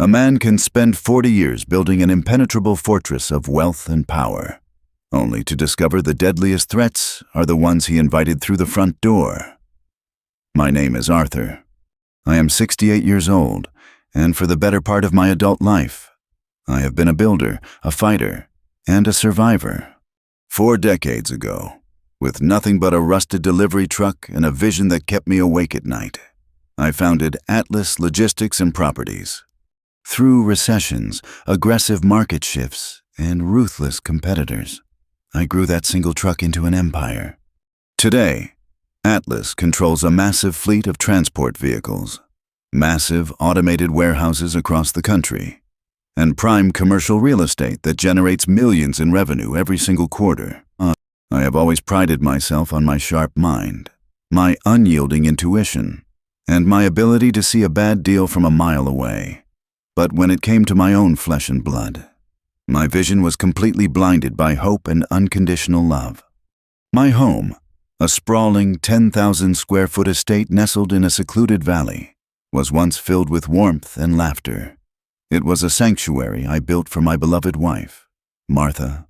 A man can spend 40 years building an impenetrable fortress of wealth and power, only to discover the deadliest threats are the ones he invited through the front door. My name is Arthur. I am 68 years old, and for the better part of my adult life, I have been a builder, a fighter, and a survivor. 4 decades ago, with nothing but a rusted delivery truck and a vision that kept me awake at night, I founded Atlas Logistics and Properties. Through recessions, aggressive market shifts, and ruthless competitors, I grew that single truck into an empire. Today, Atlas controls a massive fleet of transport vehicles, massive automated warehouses across the country, and prime commercial real estate that generates millions in revenue every single quarter. I have always prided myself on my sharp mind, my unyielding intuition, and my ability to see a bad deal from a mile away. But when it came to my own flesh and blood, my vision was completely blinded by hope and unconditional love. My home, a sprawling 10,000 square foot estate nestled in a secluded valley, was once filled with warmth and laughter. It was a sanctuary I built for my beloved wife, Martha.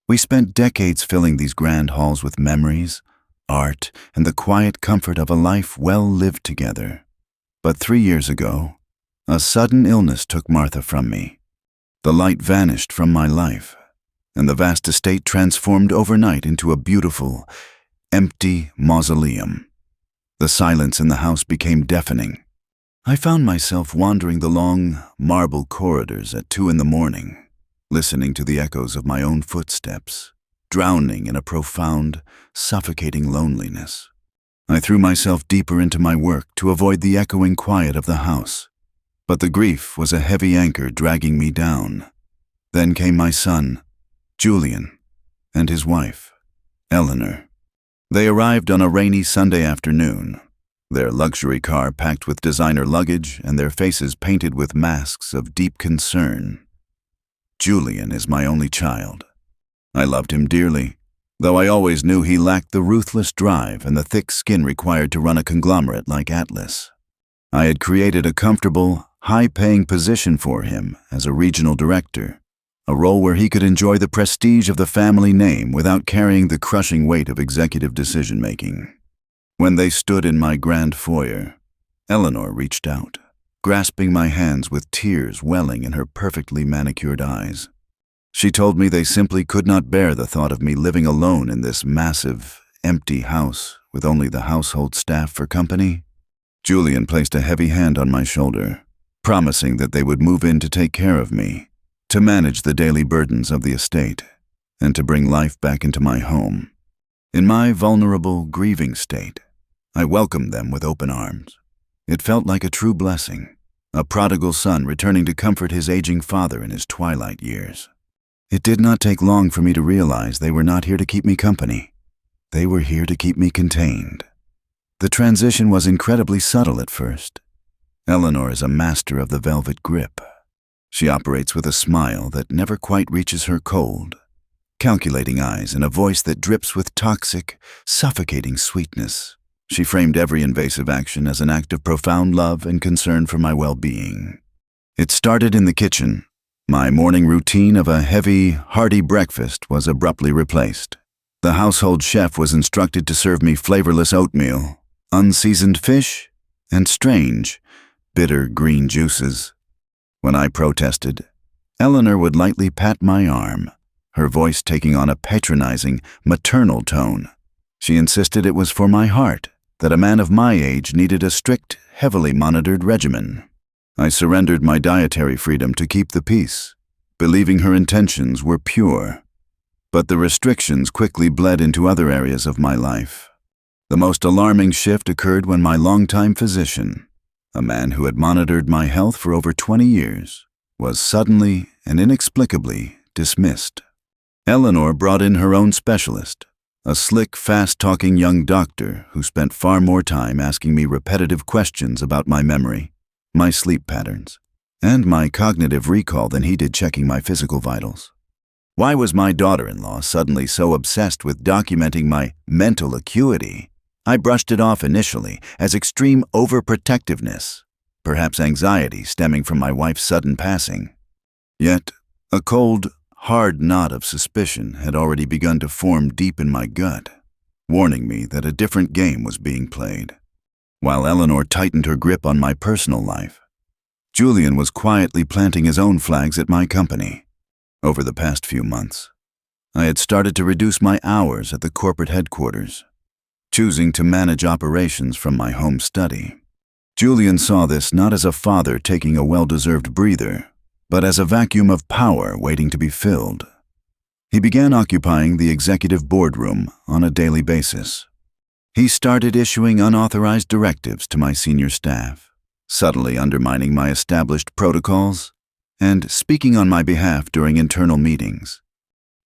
We spent decades filling these grand halls with memories, art, and the quiet comfort of a life well lived together. But 3 years ago, a sudden illness took Martha from me. The light vanished from my life, and the vast estate transformed overnight into a beautiful, empty mausoleum. The silence in the house became deafening. I found myself wandering the long, marble corridors at 2 in the morning, listening to the echoes of my own footsteps, drowning in a profound, suffocating loneliness. I threw myself deeper into my work to avoid the echoing quiet of the house, but the grief was a heavy anchor dragging me down. Then came my son, Julian, and his wife, Eleanor. They arrived on a rainy Sunday afternoon, their luxury car packed with designer luggage and their faces painted with masks of deep concern. Julian is my only child. I loved him dearly, though I always knew he lacked the ruthless drive and the thick skin required to run a conglomerate like Atlas. I had created a comfortable, high-paying position for him as a regional director, a role where he could enjoy the prestige of the family name without carrying the crushing weight of executive decision-making. When they stood in my grand foyer, Eleanor reached out, grasping my hands with tears welling in her perfectly manicured eyes. She told me they simply could not bear the thought of me living alone in this massive, empty house with only the household staff for company. Julian placed a heavy hand on my shoulder, promising that they would move in to take care of me, to manage the daily burdens of the estate, and to bring life back into my home. In my vulnerable, grieving state, I welcomed them with open arms. It felt like a true blessing, a prodigal son returning to comfort his aging father in his twilight years. It did not take long for me to realize they were not here to keep me company. They were here to keep me contained. The transition was incredibly subtle at first. Eleanor is a master of the velvet grip. She operates with a smile that never quite reaches her cold, calculating eyes and a voice that drips with toxic, suffocating sweetness. She framed every invasive action as an act of profound love and concern for my well-being. It started in the kitchen. My morning routine of a heavy, hearty breakfast was abruptly replaced. The household chef was instructed to serve me flavorless oatmeal, unseasoned fish, and strange, bitter green juices. When I protested, Eleanor would lightly pat my arm, her voice taking on a patronizing, maternal tone. She insisted it was for my heart, that a man of my age needed a strict, heavily monitored regimen. I surrendered my dietary freedom to keep the peace, believing her intentions were pure. But the restrictions quickly bled into other areas of my life. The most alarming shift occurred when my longtime physician, a man who had monitored my health for over 20 years, was suddenly and inexplicably dismissed. Eleanor brought in her own specialist, a slick, fast-talking young doctor who spent far more time asking me repetitive questions about my memory, my sleep patterns, and my cognitive recall than he did checking my physical vitals. Why was my daughter-in-law suddenly so obsessed with documenting my mental acuity? I brushed it off initially as extreme overprotectiveness, perhaps anxiety stemming from my wife's sudden passing. Yet, a cold, hard knot of suspicion had already begun to form deep in my gut, warning me that a different game was being played. While Eleanor tightened her grip on my personal life, Julian was quietly planting his own flags at my company. Over the past few months, I had started to reduce my hours at the corporate headquarters, choosing to manage operations from my home study. Julian saw this not as a father taking a well-deserved breather, but as a vacuum of power waiting to be filled. He began occupying the executive boardroom on a daily basis. He started issuing unauthorized directives to my senior staff, subtly undermining my established protocols, and speaking on my behalf during internal meetings.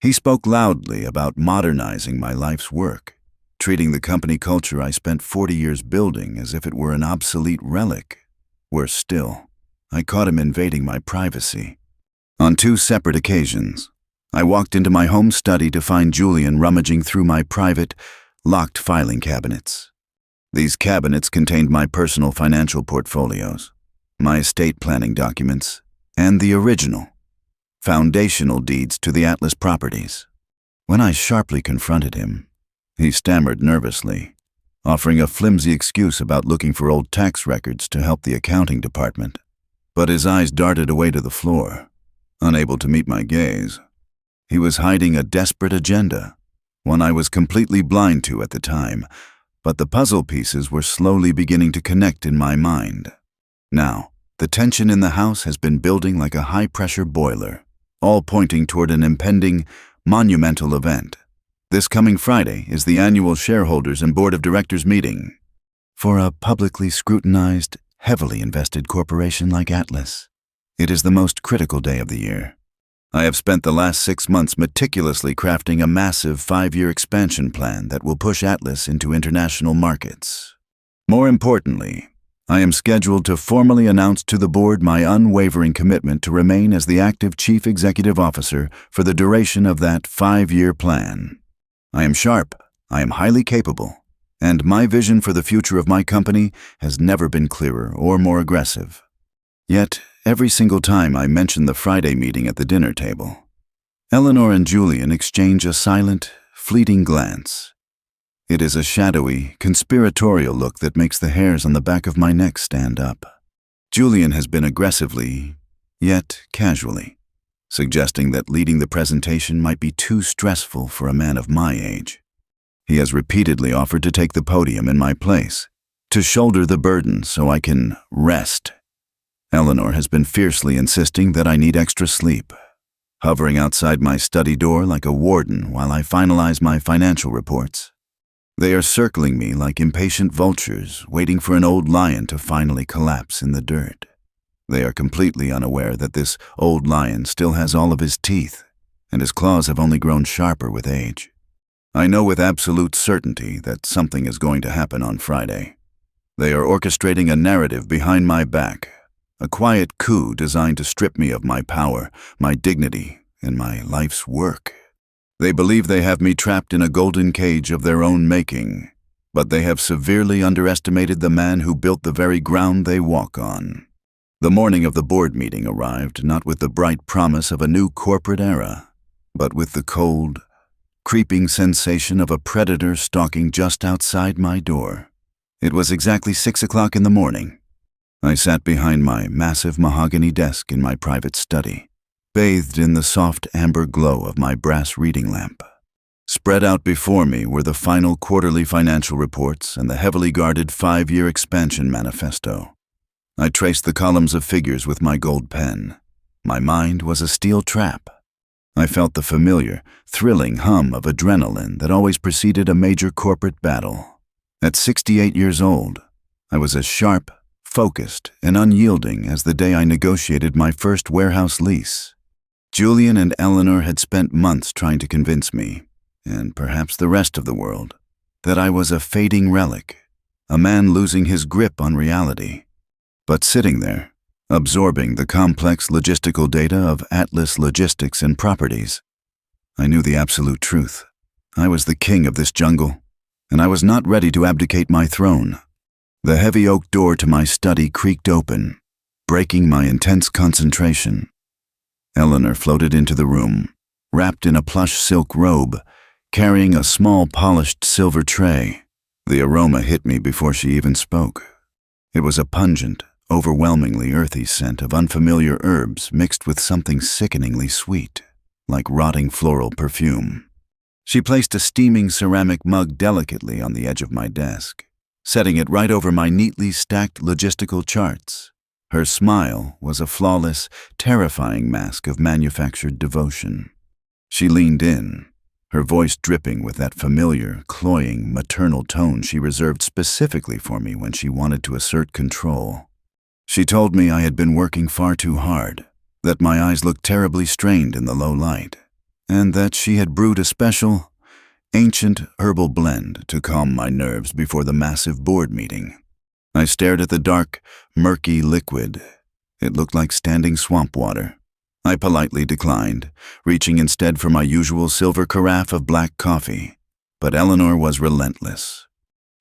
He spoke loudly about modernizing my life's work, treating the company culture I spent 40 years building as if it were an obsolete relic. Worse still, I caught him invading my privacy. On 2 separate occasions, I walked into my home study to find Julian rummaging through my private, locked filing cabinets. These cabinets contained my personal financial portfolios, my estate planning documents, and the original, foundational deeds to the Atlas properties. When I sharply confronted him, he stammered nervously, offering a flimsy excuse about looking for old tax records to help the accounting department. But his eyes darted away to the floor, unable to meet my gaze. He was hiding a desperate agenda, one I was completely blind to at the time, but the puzzle pieces were slowly beginning to connect in my mind. Now, the tension in the house has been building like a high-pressure boiler, all pointing toward an impending, monumental event. This coming Friday is the annual shareholders and board of directors meeting. For a publicly scrutinized, heavily invested corporation like Atlas, it is the most critical day of the year. I have spent the last 6 months meticulously crafting a massive 5-year expansion plan that will push Atlas into international markets. More importantly, I am scheduled to formally announce to the board my unwavering commitment to remain as the active chief executive officer for the duration of that 5-year plan. I am sharp, I am highly capable, and my vision for the future of my company has never been clearer or more aggressive. Yet, every single time I mention the Friday meeting at the dinner table, Eleanor and Julian exchange a silent, fleeting glance. It is a shadowy, conspiratorial look that makes the hairs on the back of my neck stand up. Julian has been aggressively, yet casually, suggesting that leading the presentation might be too stressful for a man of my age. He has repeatedly offered to take the podium in my place, to shoulder the burden so I can rest. Eleanor has been fiercely insisting that I need extra sleep, hovering outside my study door like a warden while I finalize my financial reports. They are circling me like impatient vultures, waiting for an old lion to finally collapse in the dirt. They are completely unaware that this old lion still has all of his teeth, and his claws have only grown sharper with age. I know with absolute certainty that something is going to happen on Friday. They are orchestrating a narrative behind my back, a quiet coup designed to strip me of my power, my dignity, and my life's work. They believe they have me trapped in a golden cage of their own making, but they have severely underestimated the man who built the very ground they walk on. The morning of the board meeting arrived not with the bright promise of a new corporate era, but with the cold, creeping sensation of a predator stalking just outside my door. It was exactly 6 o'clock in the morning. I sat behind my massive mahogany desk in my private study, bathed in the soft amber glow of my brass reading lamp. Spread out before me were the final quarterly financial reports and the heavily guarded 5-year expansion manifesto. I traced the columns of figures with my gold pen. My mind was a steel trap. I felt the familiar, thrilling hum of adrenaline that always preceded a major corporate battle. At 68 years old, I was as sharp, focused, and unyielding as the day I negotiated my first warehouse lease. Julian and Eleanor had spent months trying to convince me, and perhaps the rest of the world, that I was a fading relic, a man losing his grip on reality. But sitting there, absorbing the complex logistical data of Atlas Logistics and Properties, I knew the absolute truth. I was the king of this jungle, and I was not ready to abdicate my throne. The heavy oak door to my study creaked open, breaking my intense concentration. Eleanor floated into the room, wrapped in a plush silk robe, carrying a small polished silver tray. The aroma hit me before she even spoke. It was a pungent, overwhelmingly earthy scent of unfamiliar herbs mixed with something sickeningly sweet, like rotting floral perfume. She placed a steaming ceramic mug delicately on the edge of my desk, setting it right over my neatly stacked logistical charts. Her smile was a flawless, terrifying mask of manufactured devotion. She leaned in, her voice dripping with that familiar, cloying, maternal tone she reserved specifically for me when she wanted to assert control. She told me I had been working far too hard, that my eyes looked terribly strained in the low light, and that she had brewed a special, ancient herbal blend to calm my nerves before the massive board meeting. I stared at the dark, murky liquid. It looked like standing swamp water. I politely declined, reaching instead for my usual silver carafe of black coffee. But Eleanor was relentless.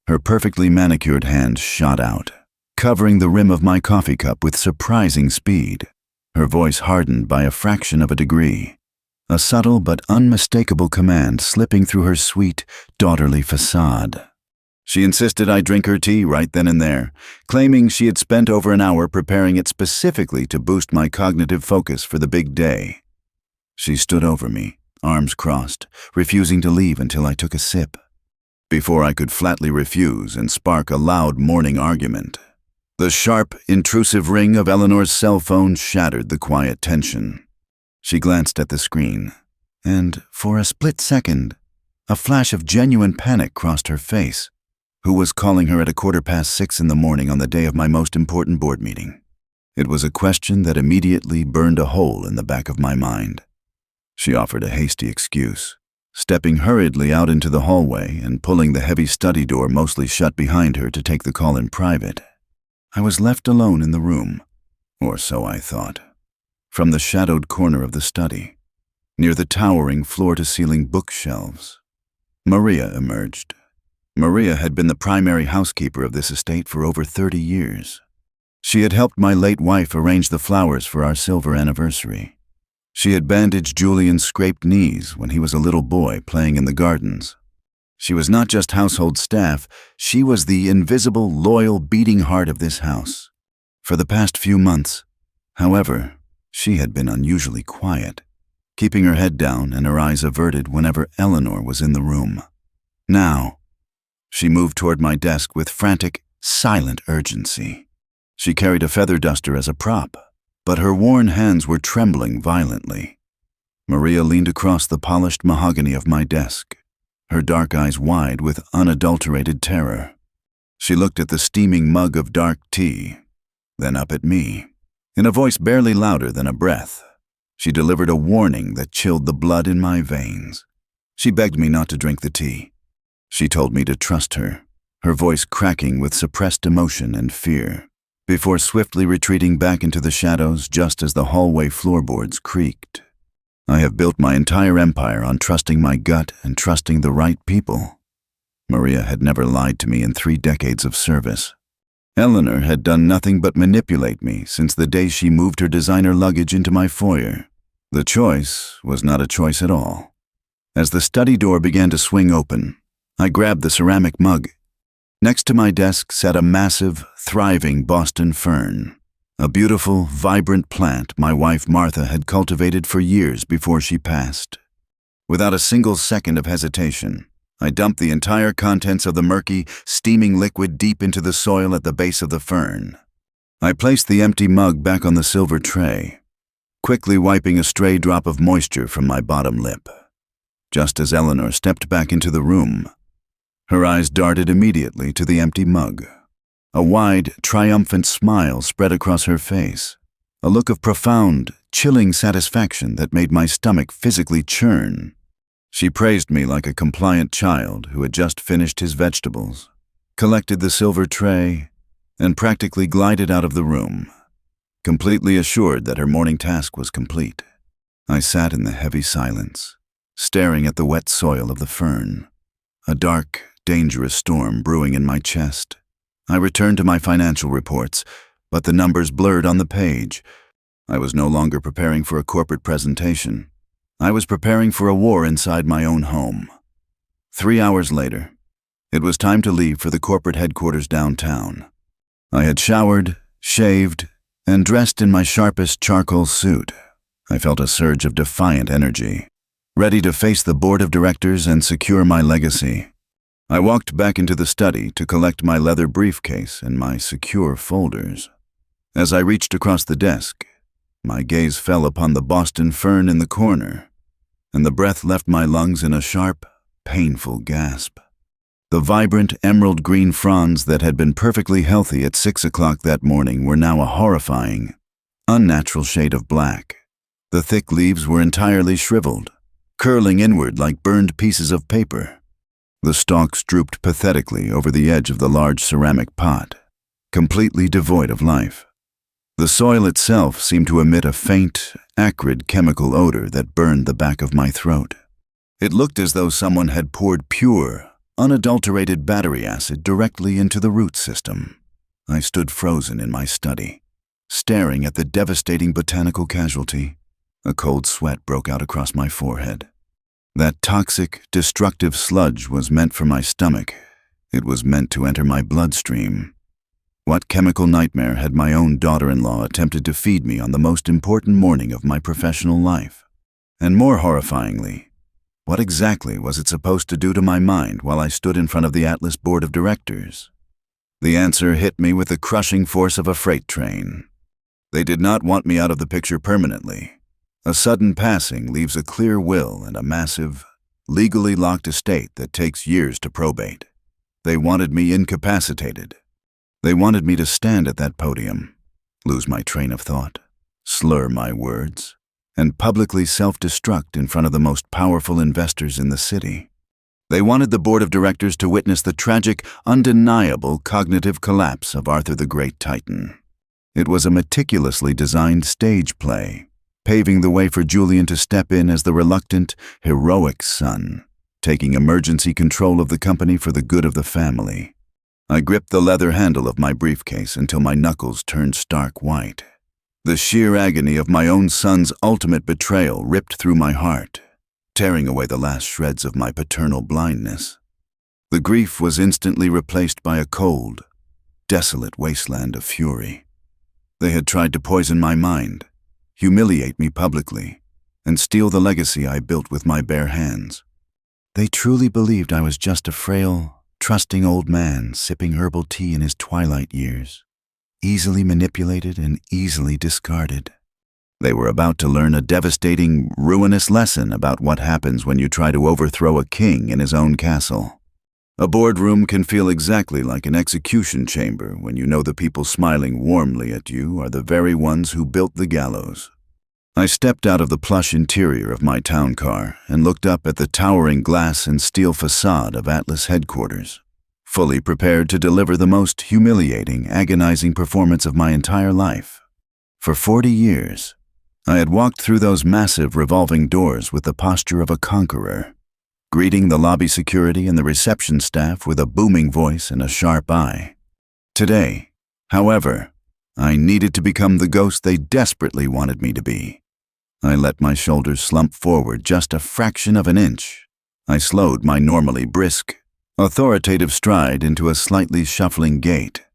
Her perfectly manicured hand shot out, covering the rim of my coffee cup with surprising speed. Her voice hardened by a fraction of a degree, a subtle but unmistakable command slipping through her sweet, daughterly facade. She insisted I drink her tea right then and there, claiming she had spent over an hour preparing it specifically to boost my cognitive focus for the big day. She stood over me, arms crossed, refusing to leave until I took a sip, before I could flatly refuse and spark a loud morning argument. The sharp, intrusive ring of Eleanor's cell phone shattered the quiet tension. She glanced at the screen, and, for a split second, a flash of genuine panic crossed her face. Who was calling her at 6:15 in the morning on the day of my most important board meeting? It was a question that immediately burned a hole in the back of my mind. She offered a hasty excuse, stepping hurriedly out into the hallway and pulling the heavy study door mostly shut behind her to take the call in private. I was left alone in the room, or so I thought. From the shadowed corner of the study, near the towering floor-to-ceiling bookshelves, Maria emerged. Maria had been the primary housekeeper of this estate for over 30 years. She had helped my late wife arrange the flowers for our silver anniversary. She had bandaged Julian's scraped knees when he was a little boy playing in the gardens. She was not just household staff, she was the invisible, loyal, beating heart of this house. For the past few months, however, she had been unusually quiet, keeping her head down and her eyes averted whenever Eleanor was in the room. Now, she moved toward my desk with frantic, silent urgency. She carried a feather duster as a prop, but her worn hands were trembling violently. Maria leaned across the polished mahogany of my desk, her dark eyes wide with unadulterated terror. She looked at the steaming mug of dark tea, then up at me. In a voice barely louder than a breath, she delivered a warning that chilled the blood in my veins. She begged me not to drink the tea. She told me to trust her, her voice cracking with suppressed emotion and fear, before swiftly retreating back into the shadows just as the hallway floorboards creaked. I have built my entire empire on trusting my gut and trusting the right people. Maria had never lied to me in 3 decades of service. Eleanor had done nothing but manipulate me since the day she moved her designer luggage into my foyer. The choice was not a choice at all. As the study door began to swing open, I grabbed the ceramic mug. Next to my desk sat a massive, thriving Boston fern, a beautiful, vibrant plant my wife Martha had cultivated for years before she passed. Without a single second of hesitation, I dumped the entire contents of the murky, steaming liquid deep into the soil at the base of the fern. I placed the empty mug back on the silver tray, quickly wiping a stray drop of moisture from my bottom lip. Just as Eleanor stepped back into the room, her eyes darted immediately to the empty mug. A wide, triumphant smile spread across her face, a look of profound, chilling satisfaction that made my stomach physically churn. She praised me like a compliant child who had just finished his vegetables, collected the silver tray, and practically glided out of the room, completely assured that her morning task was complete. I sat in the heavy silence, staring at the wet soil of the fern, a dark, dangerous storm brewing in my chest. I returned to my financial reports, but the numbers blurred on the page. I was no longer preparing for a corporate presentation. I was preparing for a war inside my own home. 3 hours later, it was time to leave for the corporate headquarters downtown. I had showered, shaved, and dressed in my sharpest charcoal suit. I felt a surge of defiant energy, ready to face the board of directors and secure my legacy. I walked back into the study to collect my leather briefcase and my secure folders. As I reached across the desk, my gaze fell upon the Boston fern in the corner, and the breath left my lungs in a sharp, painful gasp. The vibrant emerald green fronds that had been perfectly healthy at 6 o'clock that morning were now a horrifying, unnatural shade of black. The thick leaves were entirely shriveled, curling inward like burned pieces of paper. The stalks drooped pathetically over the edge of the large ceramic pot, completely devoid of life. The soil itself seemed to emit a faint, acrid chemical odor that burned the back of my throat. It looked as though someone had poured pure, unadulterated battery acid directly into the root system. I stood frozen in my study, staring at the devastating botanical casualty. A cold sweat broke out across my forehead. That toxic, destructive sludge was meant for my stomach. It was meant to enter my bloodstream. What chemical nightmare had my own daughter-in-law attempted to feed me on the most important morning of my professional life? And more horrifyingly, what exactly was it supposed to do to my mind while I stood in front of the Atlas Board of Directors? The answer hit me with the crushing force of a freight train. They did not want me out of the picture permanently. A sudden passing leaves a clear will and a massive, legally locked estate that takes years to probate. They wanted me incapacitated. They wanted me to stand at that podium, lose my train of thought, slur my words, and publicly self-destruct in front of the most powerful investors in the city. They wanted the board of directors to witness the tragic, undeniable cognitive collapse of Arthur the Great Titan. It was a meticulously designed stage play, paving the way for Julian to step in as the reluctant, heroic son, taking emergency control of the company for the good of the family. I gripped the leather handle of my briefcase until my knuckles turned stark white. The sheer agony of my own son's ultimate betrayal ripped through my heart, tearing away the last shreds of my paternal blindness. The grief was instantly replaced by a cold, desolate wasteland of fury. They had tried to poison my mind, humiliate me publicly, and steal the legacy I built with my bare hands. They truly believed I was just a frail, trusting old man sipping herbal tea in his twilight years, easily manipulated and easily discarded. They were about to learn a devastating, ruinous lesson about what happens when you try to overthrow a king in his own castle. A boardroom can feel exactly like an execution chamber when you know the people smiling warmly at you are the very ones who built the gallows. I stepped out of the plush interior of my town car and looked up at the towering glass and steel facade of Atlas headquarters, fully prepared to deliver the most humiliating, agonizing performance of my entire life. For 40 years, I had walked through those massive revolving doors with the posture of a conqueror, greeting the lobby security and the reception staff with a booming voice and a sharp eye. Today, however, I needed to become the ghost they desperately wanted me to be. I let my shoulders slump forward just a fraction of an inch. I slowed my normally brisk, authoritative stride into a slightly shuffling gait.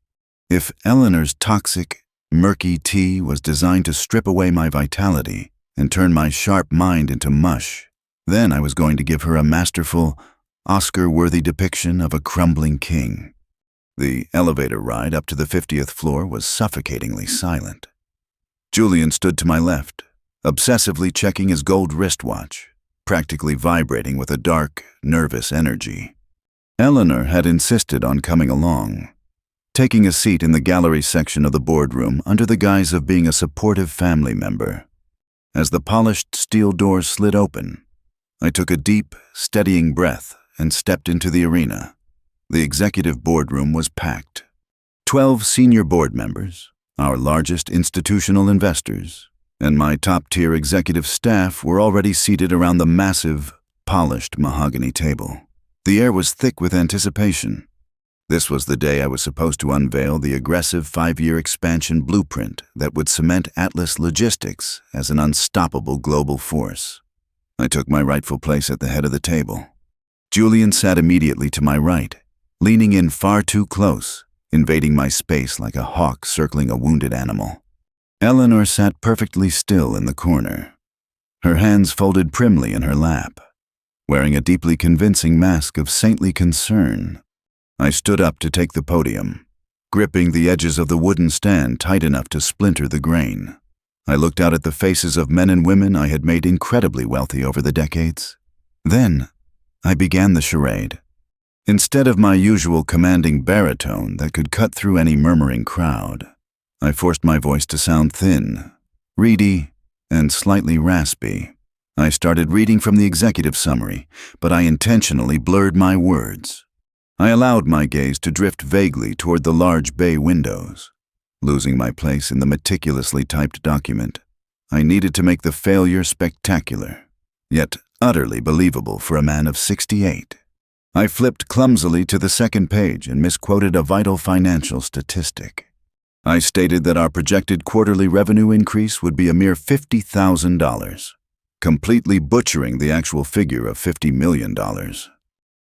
If Eleanor's toxic, murky tea was designed to strip away my vitality and turn my sharp mind into mush, then I was going to give her a masterful, Oscar-worthy depiction of a crumbling king. The elevator ride up to the 50th floor was suffocatingly silent. Julian stood to my left, obsessively checking his gold wristwatch, practically vibrating with a dark, nervous energy. Eleanor had insisted on coming along, taking a seat in the gallery section of the boardroom under the guise of being a supportive family member. As the polished steel doors slid open, I took a deep, steadying breath and stepped into the arena. The executive boardroom was packed. 12 senior board members, our largest institutional investors, and my top-tier executive staff were already seated around the massive, polished mahogany table. The air was thick with anticipation. This was the day I was supposed to unveil the aggressive 5-year expansion blueprint that would cement Atlas Logistics as an unstoppable global force. I took my rightful place at the head of the table. Julian sat immediately to my right, leaning in far too close, invading my space like a hawk circling a wounded animal. Eleanor sat perfectly still in the corner, her hands folded primly in her lap, wearing a deeply convincing mask of saintly concern. I stood up to take the podium, gripping the edges of the wooden stand tight enough to splinter the grain. I looked out at the faces of men and women I had made incredibly wealthy over the decades. Then, I began the charade. Instead of my usual commanding baritone that could cut through any murmuring crowd, I forced my voice to sound thin, reedy, and slightly raspy. I started reading from the executive summary, but I intentionally blurred my words. I allowed my gaze to drift vaguely toward the large bay windows. Losing my place in the meticulously typed document, I needed to make the failure spectacular, yet utterly believable for a man of 68. I flipped clumsily to the second page and misquoted a vital financial statistic. I stated that our projected quarterly revenue increase would be a mere $50,000, completely butchering the actual figure of $50 million.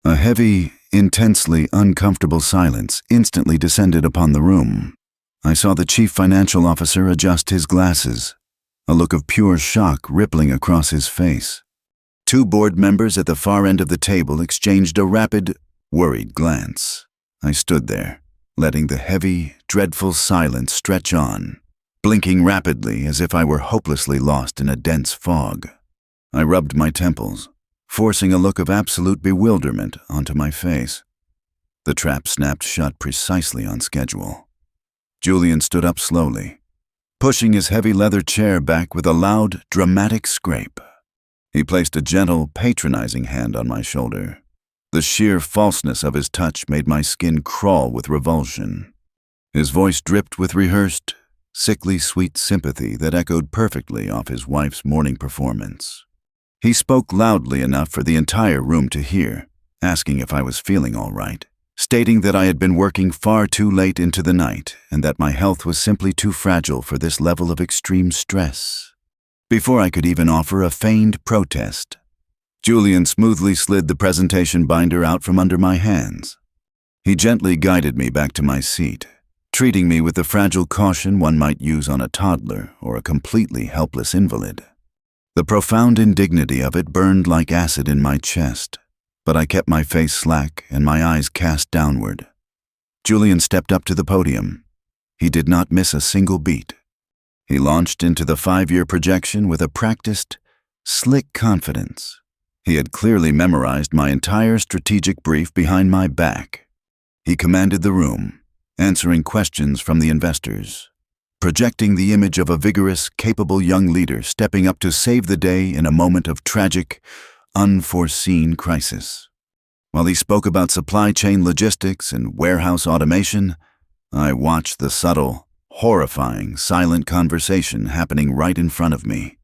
A heavy, intensely uncomfortable silence instantly descended upon the room. I saw the chief financial officer adjust his glasses, a look of pure shock rippling across his face. 2 board members at the far end of the table exchanged a rapid, worried glance. I stood there, letting the heavy, dreadful silence stretch on, blinking rapidly as if I were hopelessly lost in a dense fog. I rubbed my temples, forcing a look of absolute bewilderment onto my face. The trap snapped shut precisely on schedule. Julian stood up slowly, pushing his heavy leather chair back with a loud, dramatic scrape. He placed a gentle, patronizing hand on my shoulder. The sheer falseness of his touch made my skin crawl with revulsion. His voice dripped with rehearsed, sickly sweet sympathy that echoed perfectly off his wife's morning performance. He spoke loudly enough for the entire room to hear, asking if I was feeling all right, stating that I had been working far too late into the night and that my health was simply too fragile for this level of extreme stress. Before I could even offer a feigned protest, Julian smoothly slid the presentation binder out from under my hands. He gently guided me back to my seat, treating me with the fragile caution one might use on a toddler or a completely helpless invalid. The profound indignity of it burned like acid in my chest, but I kept my face slack and my eyes cast downward. Julian stepped up to the podium. He did not miss a single beat. He launched into the 5-year projection with a practiced, slick confidence. He had clearly memorized my entire strategic brief behind my back. He commanded the room, answering questions from the investors, projecting the image of a vigorous, capable young leader stepping up to save the day in a moment of tragic, unforeseen crisis. While he spoke about supply chain logistics and warehouse automation, I watched the subtle, horrifying, silent conversation happening right in front of me.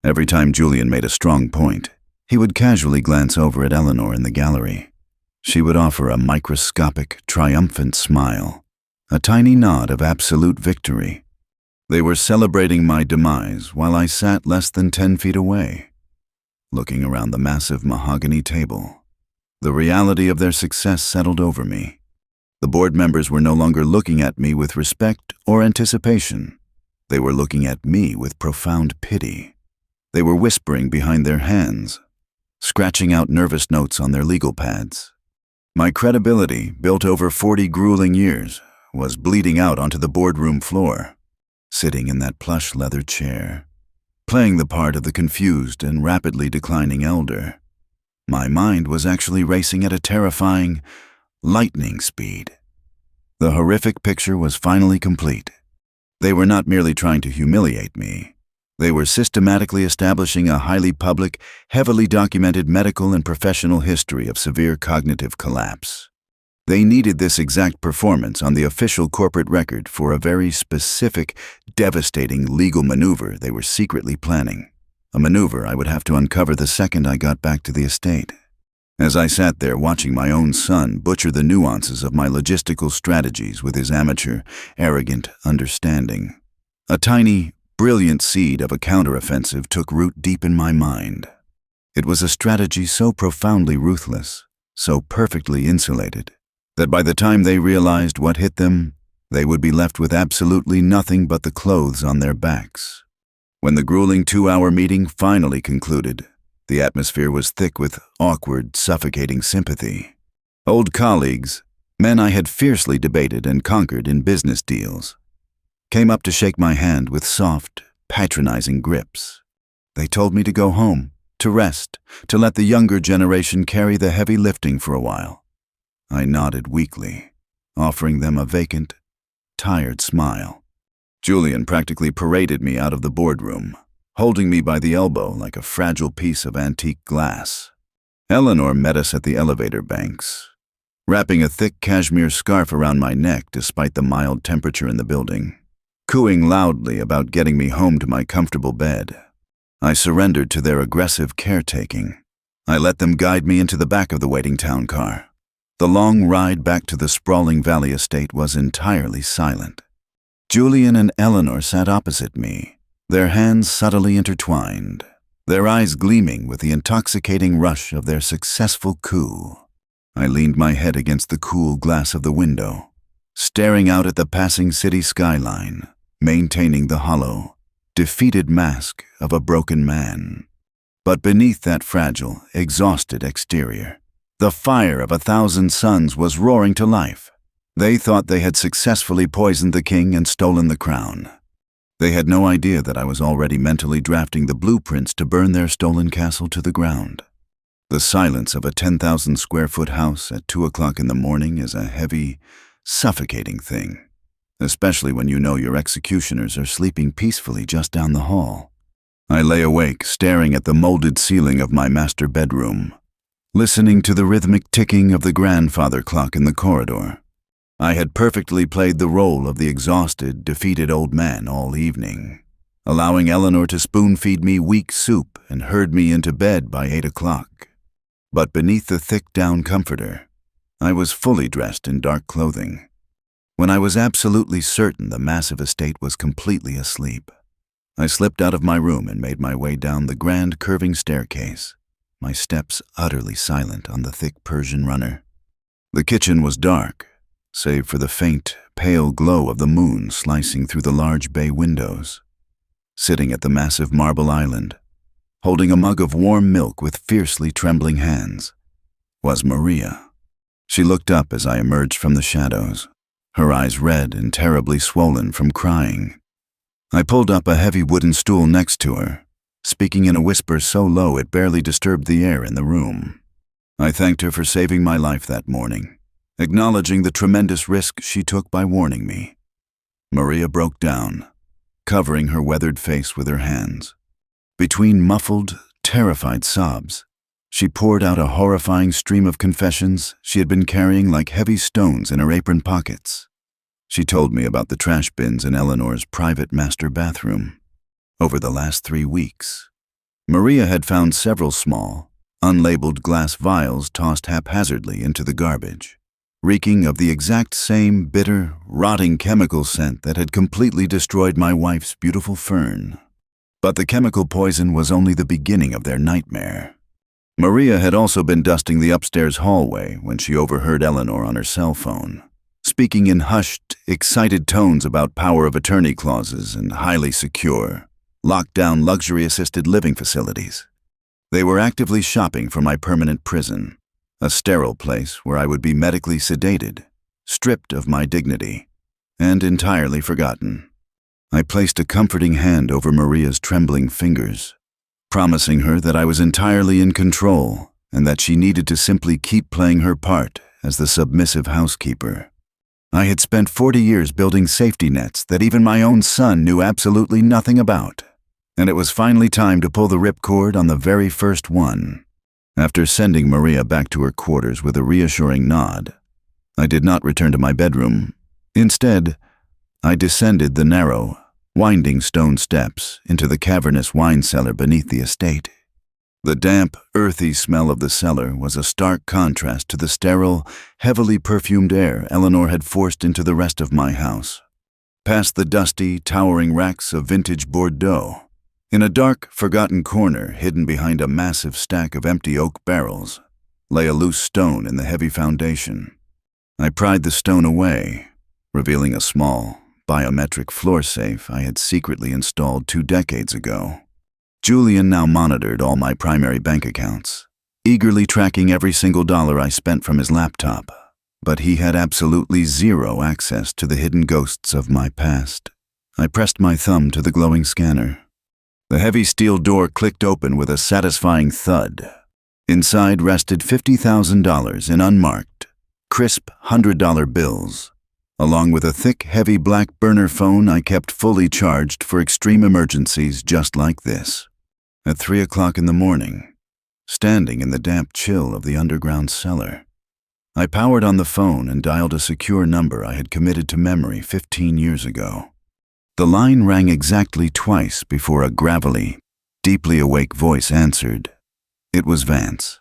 Every time Julian made a strong point, he would casually glance over at Eleanor in the gallery. She would offer a microscopic, triumphant smile, a tiny nod of absolute victory. They were celebrating my demise while I sat less than 10 feet away, looking around the massive mahogany table. The reality of their success settled over me. The board members were no longer looking at me with respect or anticipation. They were looking at me with profound pity. They were whispering behind their hands, scratching out nervous notes on their legal pads. My credibility, built over 40 grueling years, was bleeding out onto the boardroom floor, sitting in that plush leather chair, playing the part of the confused and rapidly declining elder. My mind was actually racing at a terrifying, lightning speed. The horrific picture was finally complete. They were not merely trying to humiliate me. They were systematically establishing a highly public, heavily documented medical and professional history of severe cognitive collapse. They needed this exact performance on the official corporate record for a very specific, devastating legal maneuver they were secretly planning. A maneuver I would have to uncover the second I got back to the estate. As I sat there watching my own son butcher the nuances of my logistical strategies with his amateur, arrogant understanding, a tiny, brilliant seed of a counteroffensive took root deep in my mind. It was a strategy so profoundly ruthless, so perfectly insulated, that by the time they realized what hit them, they would be left with absolutely nothing but the clothes on their backs. When the grueling 2-hour meeting finally concluded, the atmosphere was thick with awkward, suffocating sympathy. Old colleagues, men I had fiercely debated and conquered in business deals, came up to shake my hand with soft, patronizing grips. They told me to go home, to rest, to let the younger generation carry the heavy lifting for a while. I nodded weakly, offering them a vacant, tired smile. Julian practically paraded me out of the boardroom, holding me by the elbow like a fragile piece of antique glass. Eleanor met us at the elevator banks, wrapping a thick cashmere scarf around my neck despite the mild temperature in the building, cooing loudly about getting me home to my comfortable bed. I surrendered to their aggressive caretaking. I let them guide me into the back of the waiting town car. The long ride back to the sprawling valley estate was entirely silent. Julian and Eleanor sat opposite me, their hands subtly intertwined, their eyes gleaming with the intoxicating rush of their successful coup. I leaned my head against the cool glass of the window, staring out at the passing city skyline, maintaining the hollow, defeated mask of a broken man. But beneath that fragile, exhausted exterior, the fire of 1,000 suns was roaring to life. They thought they had successfully poisoned the king and stolen the crown. They had no idea that I was already mentally drafting the blueprints to burn their stolen castle to the ground. The silence of a 10,000-square-foot house at 2 o'clock in the morning is a heavy, suffocating thing, especially when you know your executioners are sleeping peacefully just down the hall. I lay awake, staring at the molded ceiling of my master bedroom, listening to the rhythmic ticking of the grandfather clock in the corridor. I had perfectly played the role of the exhausted, defeated old man all evening, allowing Eleanor to spoon-feed me weak soup and herd me into bed by 8 o'clock. But beneath the thick down comforter, I was fully dressed in dark clothing. When I was absolutely certain the massive estate was completely asleep, I slipped out of my room and made my way down the grand curving staircase, my steps utterly silent on the thick Persian runner. The kitchen was dark, save for the faint, pale glow of the moon slicing through the large bay windows. Sitting at the massive marble island, holding a mug of warm milk with fiercely trembling hands, was Maria. She looked up as I emerged from the shadows, her eyes red and terribly swollen from crying. I pulled up a heavy wooden stool next to her, speaking in a whisper so low it barely disturbed the air in the room. I thanked her for saving my life that morning, acknowledging the tremendous risk she took by warning me. Maria broke down, covering her weathered face with her hands. Between muffled, terrified sobs, she poured out a horrifying stream of confessions she had been carrying like heavy stones in her apron pockets. She told me about the trash bins in Eleanor's private master bathroom. Over the last 3 weeks, Maria had found several small, unlabeled glass vials tossed haphazardly into the garbage, reeking of the exact same bitter, rotting chemical scent that had completely destroyed my wife's beautiful fern. But the chemical poison was only the beginning of their nightmare. Maria had also been dusting the upstairs hallway when she overheard Eleanor on her cell phone, speaking in hushed, excited tones about power of attorney clauses and highly secure, locked-down luxury-assisted living facilities. They were actively shopping for my permanent prison, a sterile place where I would be medically sedated, stripped of my dignity, and entirely forgotten. I placed a comforting hand over Maria's trembling fingers, promising her that I was entirely in control and that she needed to simply keep playing her part as the submissive housekeeper. I had spent 40 years building safety nets that even my own son knew absolutely nothing about, and it was finally time to pull the ripcord on the very first one. After sending Maria back to her quarters with a reassuring nod, I did not return to my bedroom. Instead, I descended the narrow, winding stone steps into the cavernous wine cellar beneath the estate. The damp, earthy smell of the cellar was a stark contrast to the sterile, heavily perfumed air Eleanor had forced into the rest of my house. Past the dusty, towering racks of vintage Bordeaux, in a dark, forgotten corner hidden behind a massive stack of empty oak barrels, lay a loose stone in the heavy foundation. I pried the stone away, revealing a small, biometric floor safe I had secretly installed 2 decades ago. Julian now monitored all my primary bank accounts, eagerly tracking every single dollar I spent from his laptop, but he had absolutely zero access to the hidden ghosts of my past. I pressed my thumb to the glowing scanner. The heavy steel door clicked open with a satisfying thud. Inside rested $50,000 in unmarked, crisp $100 bills, along with a thick, heavy black burner phone I kept fully charged for extreme emergencies just like this. At 3 o'clock in the morning, standing in the damp chill of the underground cellar, I powered on the phone and dialed a secure number I had committed to memory 15 years ago. The line rang exactly twice before a gravelly, deeply awake voice answered. It was Vance.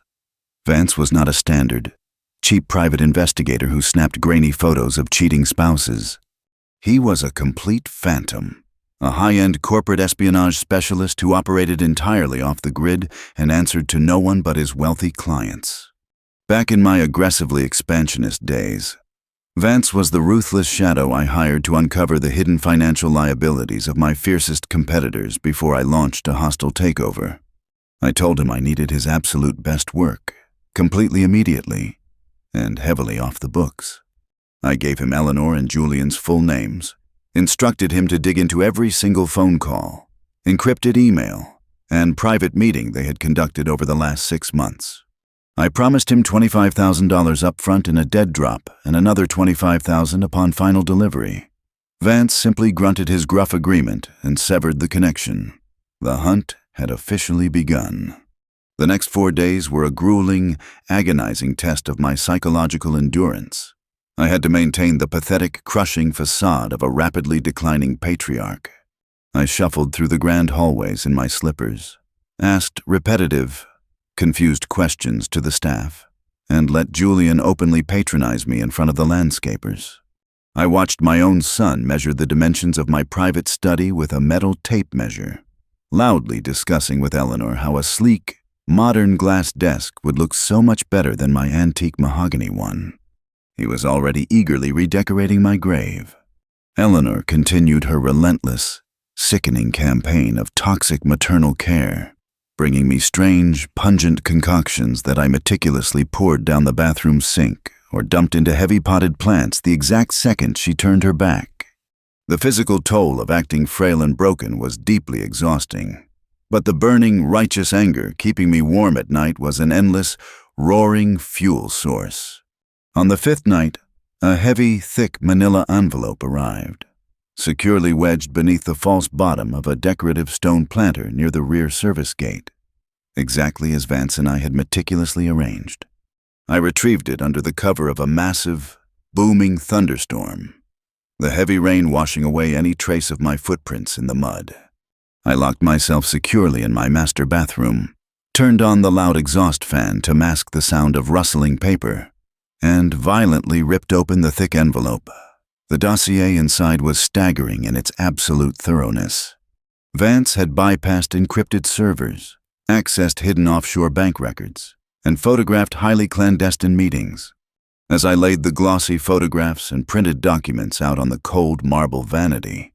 Vance was not a standard, cheap private investigator who snapped grainy photos of cheating spouses. He was a complete phantom, a high-end corporate espionage specialist who operated entirely off the grid and answered to no one but his wealthy clients. Back in my aggressively expansionist days, Vance was the ruthless shadow I hired to uncover the hidden financial liabilities of my fiercest competitors before I launched a hostile takeover. I told him I needed his absolute best work, completely immediately, and heavily off the books. I gave him Eleanor and Julian's full names, instructed him to dig into every single phone call, encrypted email, and private meeting they had conducted over the last 6 months. I promised him $25,000 up front in a dead drop and another $25,000 upon final delivery. Vance simply grunted his gruff agreement and severed the connection. The hunt had officially begun. The next 4 days were a grueling, agonizing test of my psychological endurance. I had to maintain the pathetic, crushing facade of a rapidly declining patriarch. I shuffled through the grand hallways in my slippers, asked repetitive, confused questions to the staff, and let Julian openly patronize me in front of the landscapers. I watched my own son measure the dimensions of my private study with a metal tape measure, loudly discussing with Eleanor how a sleek, modern glass desk would look so much better than my antique mahogany one. He was already eagerly redecorating my grave. Eleanor continued her relentless, sickening campaign of toxic maternal care, bringing me strange, pungent concoctions that I meticulously poured down the bathroom sink or dumped into heavy potted plants the exact second she turned her back. The physical toll of acting frail and broken was deeply exhausting, but the burning, righteous anger keeping me warm at night was an endless, roaring fuel source. On the 5th night, a heavy, thick manila envelope arrived, securely wedged beneath the false bottom of a decorative stone planter near the rear service gate, exactly as Vance and I had meticulously arranged. I retrieved it under the cover of a massive, booming thunderstorm, the heavy rain washing away any trace of my footprints in the mud. I locked myself securely in my master bathroom, turned on the loud exhaust fan to mask the sound of rustling paper, and violently ripped open the thick envelope. The dossier inside was staggering in its absolute thoroughness. Vance had bypassed encrypted servers, accessed hidden offshore bank records, and photographed highly clandestine meetings. As I laid the glossy photographs and printed documents out on the cold marble vanity,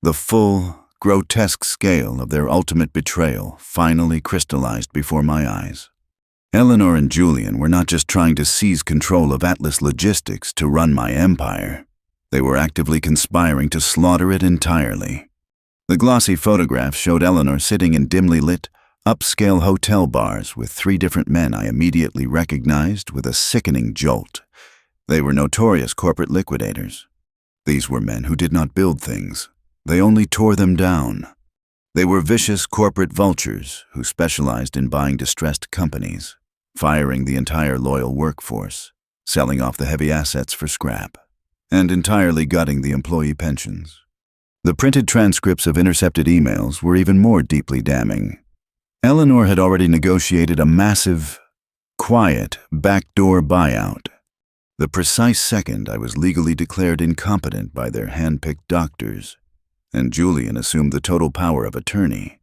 the full, grotesque scale of their ultimate betrayal finally crystallized before my eyes. Eleanor and Julian were not just trying to seize control of Atlas Logistics to run my empire. They were actively conspiring to slaughter it entirely. The glossy photographs showed Eleanor sitting in dimly lit, upscale hotel bars with 3 different men I immediately recognized with a sickening jolt. They were notorious corporate liquidators. These were men who did not build things. They only tore them down. They were vicious corporate vultures who specialized in buying distressed companies, firing the entire loyal workforce, selling off the heavy assets for scrap, and entirely gutting the employee pensions. The printed transcripts of intercepted emails were even more deeply damning. Eleanor had already negotiated a massive, quiet, backdoor buyout. The precise second I was legally declared incompetent by their hand-picked doctors, and Julian assumed the total power of attorney.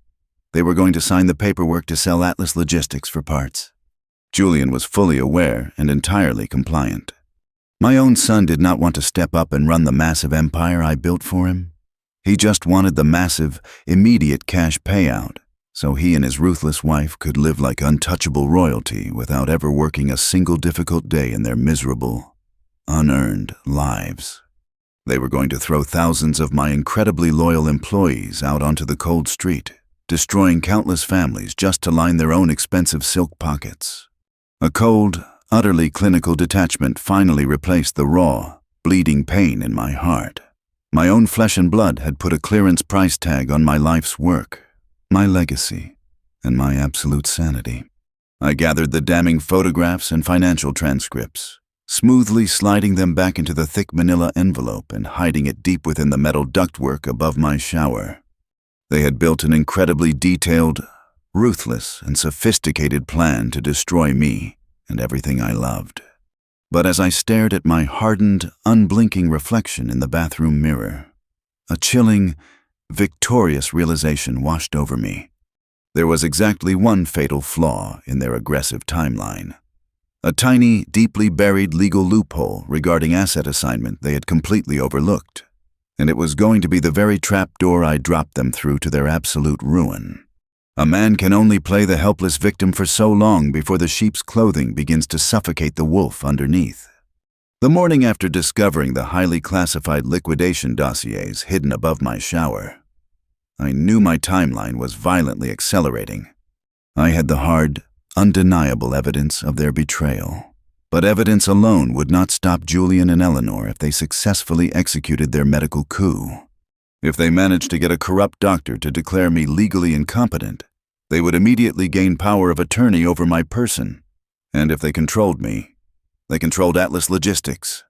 They were going to sign the paperwork to sell Atlas Logistics for parts. Julian was fully aware and entirely compliant. My own son did not want to step up and run the massive empire I built for him. He just wanted the massive, immediate cash payout, so he and his ruthless wife could live like untouchable royalty without ever working a single difficult day in their miserable, unearned lives. They were going to throw thousands of my incredibly loyal employees out onto the cold street, destroying countless families just to line their own expensive silk pockets. A cold, utterly clinical detachment finally replaced the raw, bleeding pain in my heart. My own flesh and blood had put a clearance price tag on my life's work, my legacy, and my absolute sanity. I gathered the damning photographs and financial transcripts, smoothly sliding them back into the thick manila envelope and hiding it deep within the metal ductwork above my shower. They had built an incredibly detailed, ruthless, and sophisticated plan to destroy me and everything I loved. But as I stared at my hardened, unblinking reflection in the bathroom mirror, a chilling, victorious realization washed over me. There was exactly one fatal flaw in their aggressive timeline. A tiny, deeply buried legal loophole regarding asset assignment they had completely overlooked, and it was going to be the very trapdoor I dropped them through to their absolute ruin. A man can only play the helpless victim for so long before the sheep's clothing begins to suffocate the wolf underneath. The morning after discovering the highly classified liquidation dossiers hidden above my shower, I knew my timeline was violently accelerating. I had the hard, undeniable evidence of their betrayal. But evidence alone would not stop Julian and Eleanor if they successfully executed their medical coup. If they managed to get a corrupt doctor to declare me legally incompetent, they would immediately gain power of attorney over my person. And if they controlled me, they controlled Atlas Logistics.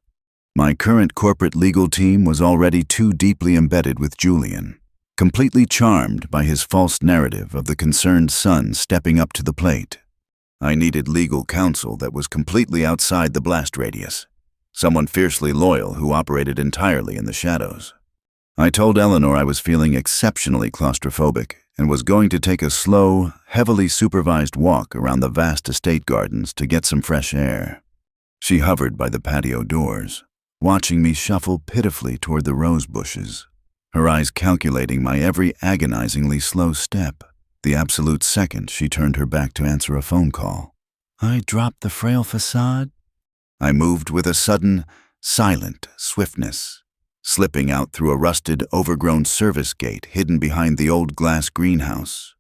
My current corporate legal team was already too deeply embedded with Julian, completely charmed by his false narrative of the concerned son stepping up to the plate. I needed legal counsel that was completely outside the blast radius, someone fiercely loyal who operated entirely in the shadows. I told Eleanor I was feeling exceptionally claustrophobic and was going to take a slow, heavily supervised walk around the vast estate gardens to get some fresh air. She hovered by the patio doors, watching me shuffle pitifully toward the rose bushes, her eyes calculating my every agonizingly slow step, the absolute second she turned her back to answer a phone call. I dropped the frail facade. I moved with a sudden, silent swiftness, slipping out through a rusted, overgrown service gate hidden behind the old glass greenhouse.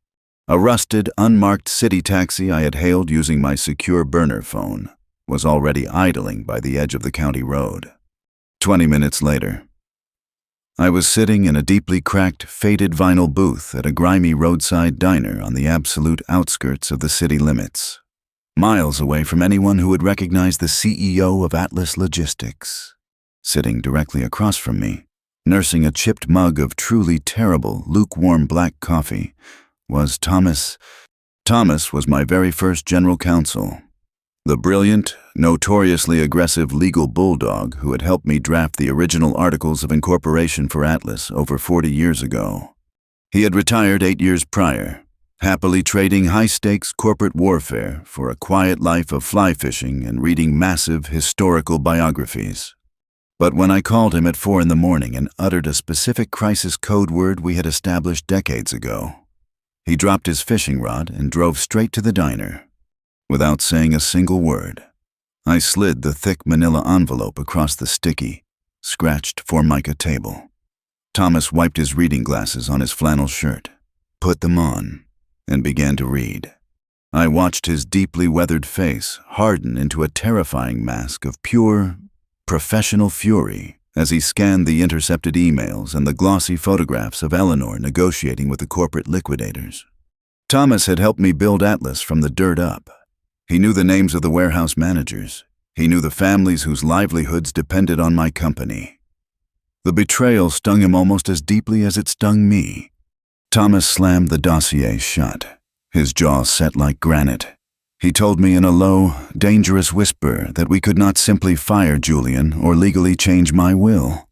A rusted, unmarked city taxi I had hailed using my secure burner phone was already idling by the edge of the county road. 20 minutes later, I was sitting in a deeply cracked, faded vinyl booth at a grimy roadside diner on the absolute outskirts of the city limits, miles away from anyone who would recognize the CEO of Atlas Logistics. Sitting directly across from me, nursing a chipped mug of truly terrible, lukewarm black coffee, was Thomas. Thomas was my very first general counsel, the brilliant, notoriously aggressive legal bulldog who had helped me draft the original articles of incorporation for Atlas over 40 years ago. He had retired 8 years prior, happily trading high-stakes corporate warfare for a quiet life of fly fishing and reading massive historical biographies. But when I called him at 4 a.m. and uttered a specific crisis code word we had established decades ago, he dropped his fishing rod and drove straight to the diner. Without saying a single word, I slid the thick manila envelope across the sticky, scratched Formica table. Thomas wiped his reading glasses on his flannel shirt, put them on, and began to read. I watched his deeply weathered face harden into a terrifying mask of pure, professional fury as he scanned the intercepted emails and the glossy photographs of Eleanor negotiating with the corporate liquidators. Thomas had helped me build Atlas from the dirt up. He knew the names of the warehouse managers. He knew the families whose livelihoods depended on my company. The betrayal stung him almost as deeply as it stung me. Thomas slammed the dossier shut, His jaw set like granite. He told me in a low, dangerous whisper that we could not simply fire Julian or legally change my will.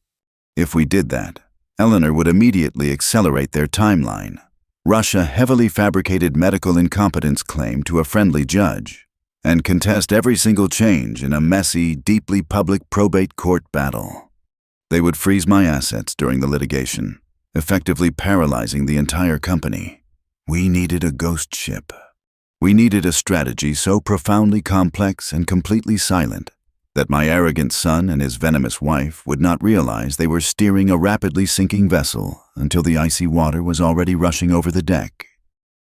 If we did that, Eleanor would immediately accelerate their timeline, rush a heavily fabricated medical incompetence claim to a friendly judge, and contest every single change in a messy, deeply public probate court battle. They would freeze my assets during the litigation, effectively paralyzing the entire company. We needed a ghost ship. We needed a strategy so profoundly complex and completely silent that my arrogant son and his venomous wife would not realize they were steering a rapidly sinking vessel until the icy water was already rushing over the deck.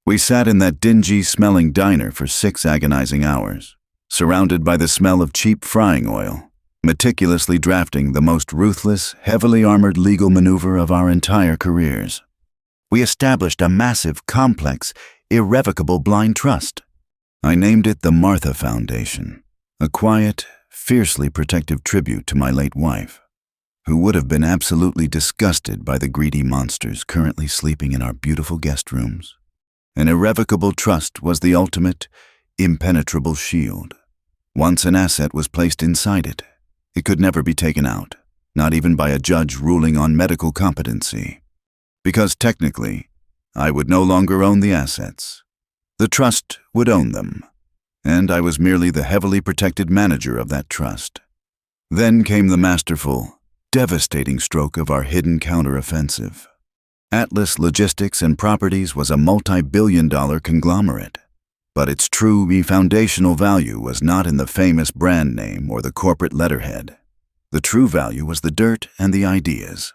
We sat in that dingy-smelling diner for 6 agonizing hours, surrounded by the smell of cheap frying oil, meticulously drafting the most ruthless, heavily armored legal maneuver of our entire careers. We established a massive, complex, irrevocable blind trust. I named it the Martha Foundation, a quiet, fiercely protective tribute to my late wife, who would have been absolutely disgusted by the greedy monsters currently sleeping in our beautiful guest rooms. An irrevocable trust was the ultimate, impenetrable shield. Once an asset was placed inside it, it could never be taken out, not even by a judge ruling on medical competency. Because technically, I would no longer own the assets. The trust would own them, and I was merely the heavily protected manager of that trust. Then came the masterful, devastating stroke of our hidden counteroffensive. Atlas Logistics and Properties was a multi-billion-dollar conglomerate, but its true foundational value was not in the famous brand name or the corporate letterhead. The true value was the dirt and the ideas.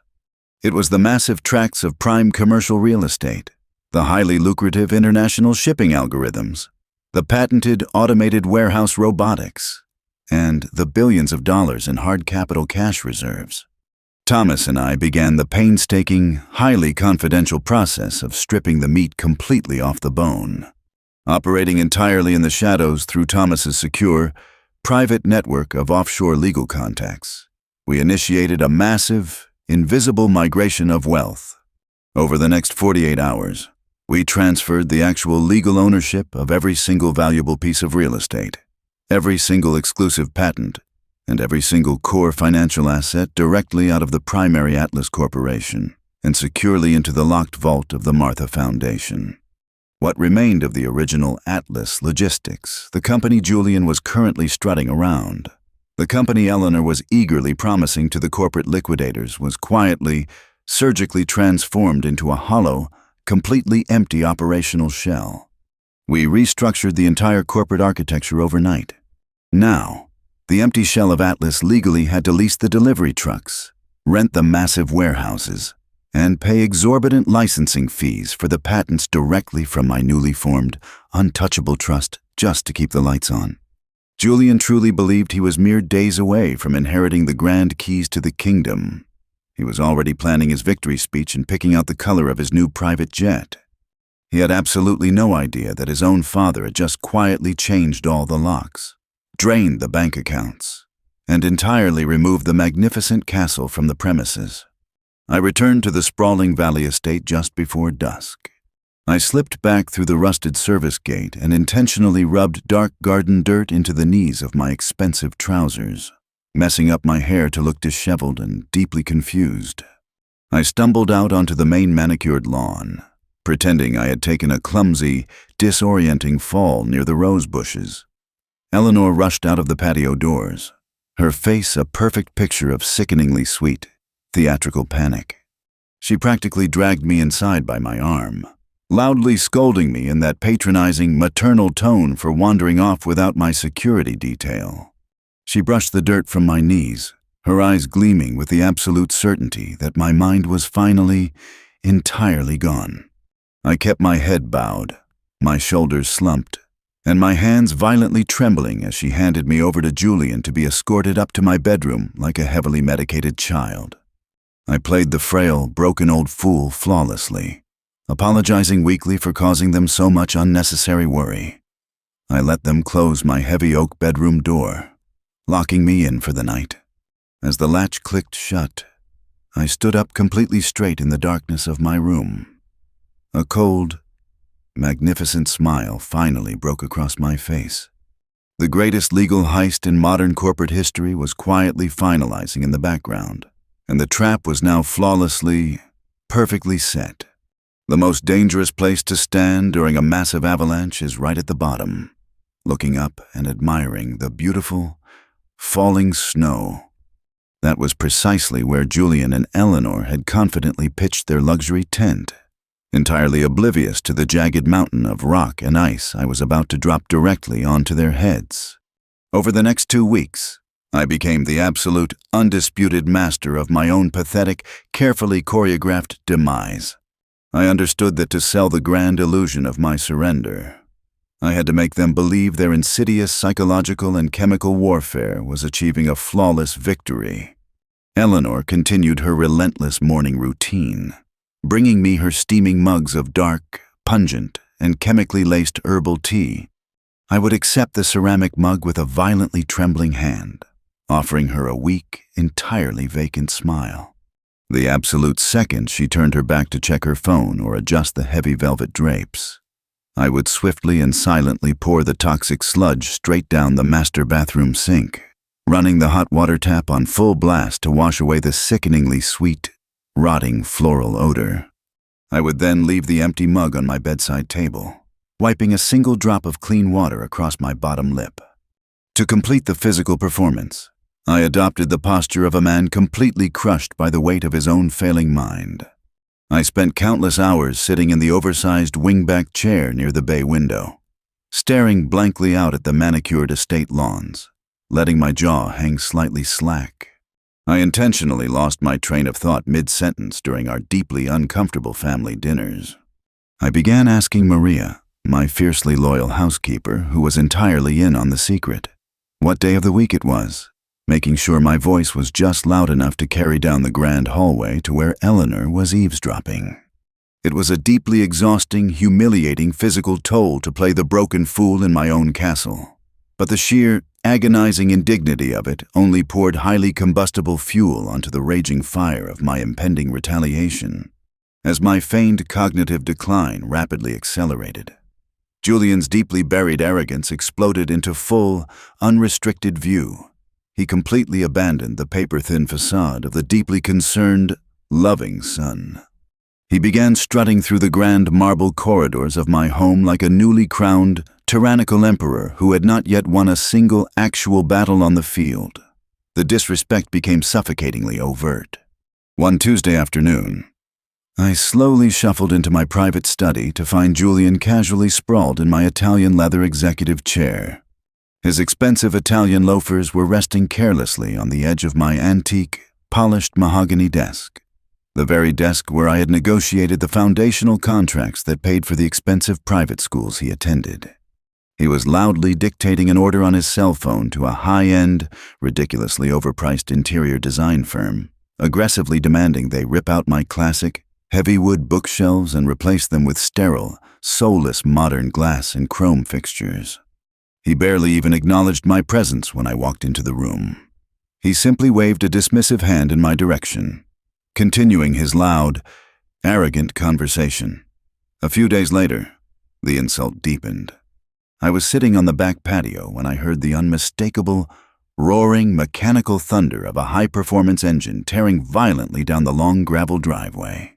It was the massive tracts of prime commercial real estate, the highly lucrative international shipping algorithms, the patented automated warehouse robotics, and the billions of dollars in hard capital cash reserves. Thomas and I began the painstaking, highly confidential process of stripping the meat completely off the bone. Operating entirely in the shadows through Thomas's secure, private network of offshore legal contacts, we initiated a massive, invisible migration of wealth. Over the next 48 hours, we transferred the actual legal ownership of every single valuable piece of real estate, every single exclusive patent, and every single core financial asset directly out of the primary Atlas Corporation and securely into the locked vault of the Martha Foundation. What remained of the original Atlas Logistics, the company Julian was currently strutting around, the company Eleanor was eagerly promising to the corporate liquidators, was quietly, surgically transformed into a hollow, completely empty operational shell. We restructured the entire corporate architecture overnight. Now, the empty shell of Atlas legally had to lease the delivery trucks, rent the massive warehouses, and pay exorbitant licensing fees for the patents directly from my newly formed, untouchable trust just to keep the lights on. Julian truly believed he was mere days away from inheriting the grand keys to the kingdom. He was already planning his victory speech and picking out the color of his new private jet. He had absolutely no idea that his own father had just quietly changed all the locks, drained the bank accounts, and entirely removed the magnificent castle from the premises. I returned to the sprawling valley estate just before dusk. I slipped back through the rusted service gate and intentionally rubbed dark garden dirt into the knees of my expensive trousers, messing up my hair to look disheveled and deeply confused. I stumbled out onto the main manicured lawn, pretending I had taken a clumsy, disorienting fall near the rose bushes. Eleanor rushed out of the patio doors, her face a perfect picture of sickeningly sweet, theatrical panic. She practically dragged me inside by my arm, loudly scolding me in that patronizing, maternal tone for wandering off without my security detail. She brushed the dirt from my knees, her eyes gleaming with the absolute certainty that my mind was finally, entirely gone. I kept my head bowed, my shoulders slumped, and my hands violently trembling as she handed me over to Julian to be escorted up to my bedroom like a heavily medicated child. I played the frail, broken old fool flawlessly, apologizing weakly for causing them so much unnecessary worry. I let them close my heavy oak bedroom door, locking me in for the night. As the latch clicked shut, I stood up completely straight in the darkness of my room. A cold, magnificent smile finally broke across my face. The greatest legal heist in modern corporate history was quietly finalizing in the background, and the trap was now flawlessly, perfectly set. The most dangerous place to stand during a massive avalanche is right at the bottom, looking up and admiring the beautiful, falling snow. That was precisely where Julian and Eleanor had confidently pitched their luxury tent, entirely oblivious to the jagged mountain of rock and ice I was about to drop directly onto their heads. Over the next 2 weeks, I became the absolute, undisputed master of my own pathetic, carefully choreographed demise. I understood that to sell the grand illusion of my surrender, I had to make them believe their insidious psychological and chemical warfare was achieving a flawless victory. Eleanor continued her relentless morning routine, bringing me her steaming mugs of dark, pungent, and chemically laced herbal tea. I would accept the ceramic mug with a violently trembling hand, offering her a weak, entirely vacant smile. The absolute second she turned her back to check her phone or adjust the heavy velvet drapes, I would swiftly and silently pour the toxic sludge straight down the master bathroom sink, running the hot water tap on full blast to wash away the sickeningly sweet, rotting floral odor. I would then leave the empty mug on my bedside table, wiping a single drop of clean water across my bottom lip. To complete the physical performance, I adopted the posture of a man completely crushed by the weight of his own failing mind. I spent countless hours sitting in the oversized wingback chair near the bay window, staring blankly out at the manicured estate lawns, letting my jaw hang slightly slack. I intentionally lost my train of thought mid-sentence during our deeply uncomfortable family dinners. I began asking Maria, my fiercely loyal housekeeper, who was entirely in on the secret, what day of the week it was, making sure my voice was just loud enough to carry down the grand hallway to where Eleanor was eavesdropping. It was a deeply exhausting, humiliating physical toll to play the broken fool in my own castle, but the sheer, agonizing indignity of it only poured highly combustible fuel onto the raging fire of my impending retaliation. As my feigned cognitive decline rapidly accelerated, Julian's deeply buried arrogance exploded into full, unrestricted view. He completely abandoned the paper-thin facade of the deeply concerned, loving son. He began strutting through the grand marble corridors of my home like a newly crowned, tyrannical emperor who had not yet won a single actual battle on the field. The disrespect became suffocatingly overt. One Tuesday afternoon, I slowly shuffled into my private study to find Julian casually sprawled in my Italian leather executive chair. His expensive Italian loafers were resting carelessly on the edge of my antique, polished mahogany desk, the very desk where I had negotiated the foundational contracts that paid for the expensive private schools he attended. He was loudly dictating an order on his cell phone to a high-end, ridiculously overpriced interior design firm, aggressively demanding they rip out my classic, heavy wood bookshelves and replace them with sterile, soulless modern glass and chrome fixtures. He barely even acknowledged my presence when I walked into the room. He simply waved a dismissive hand in my direction, continuing his loud, arrogant conversation. A few days later, the insult deepened. I was sitting on the back patio when I heard the unmistakable, roaring, mechanical thunder of a high-performance engine tearing violently down the long gravel driveway.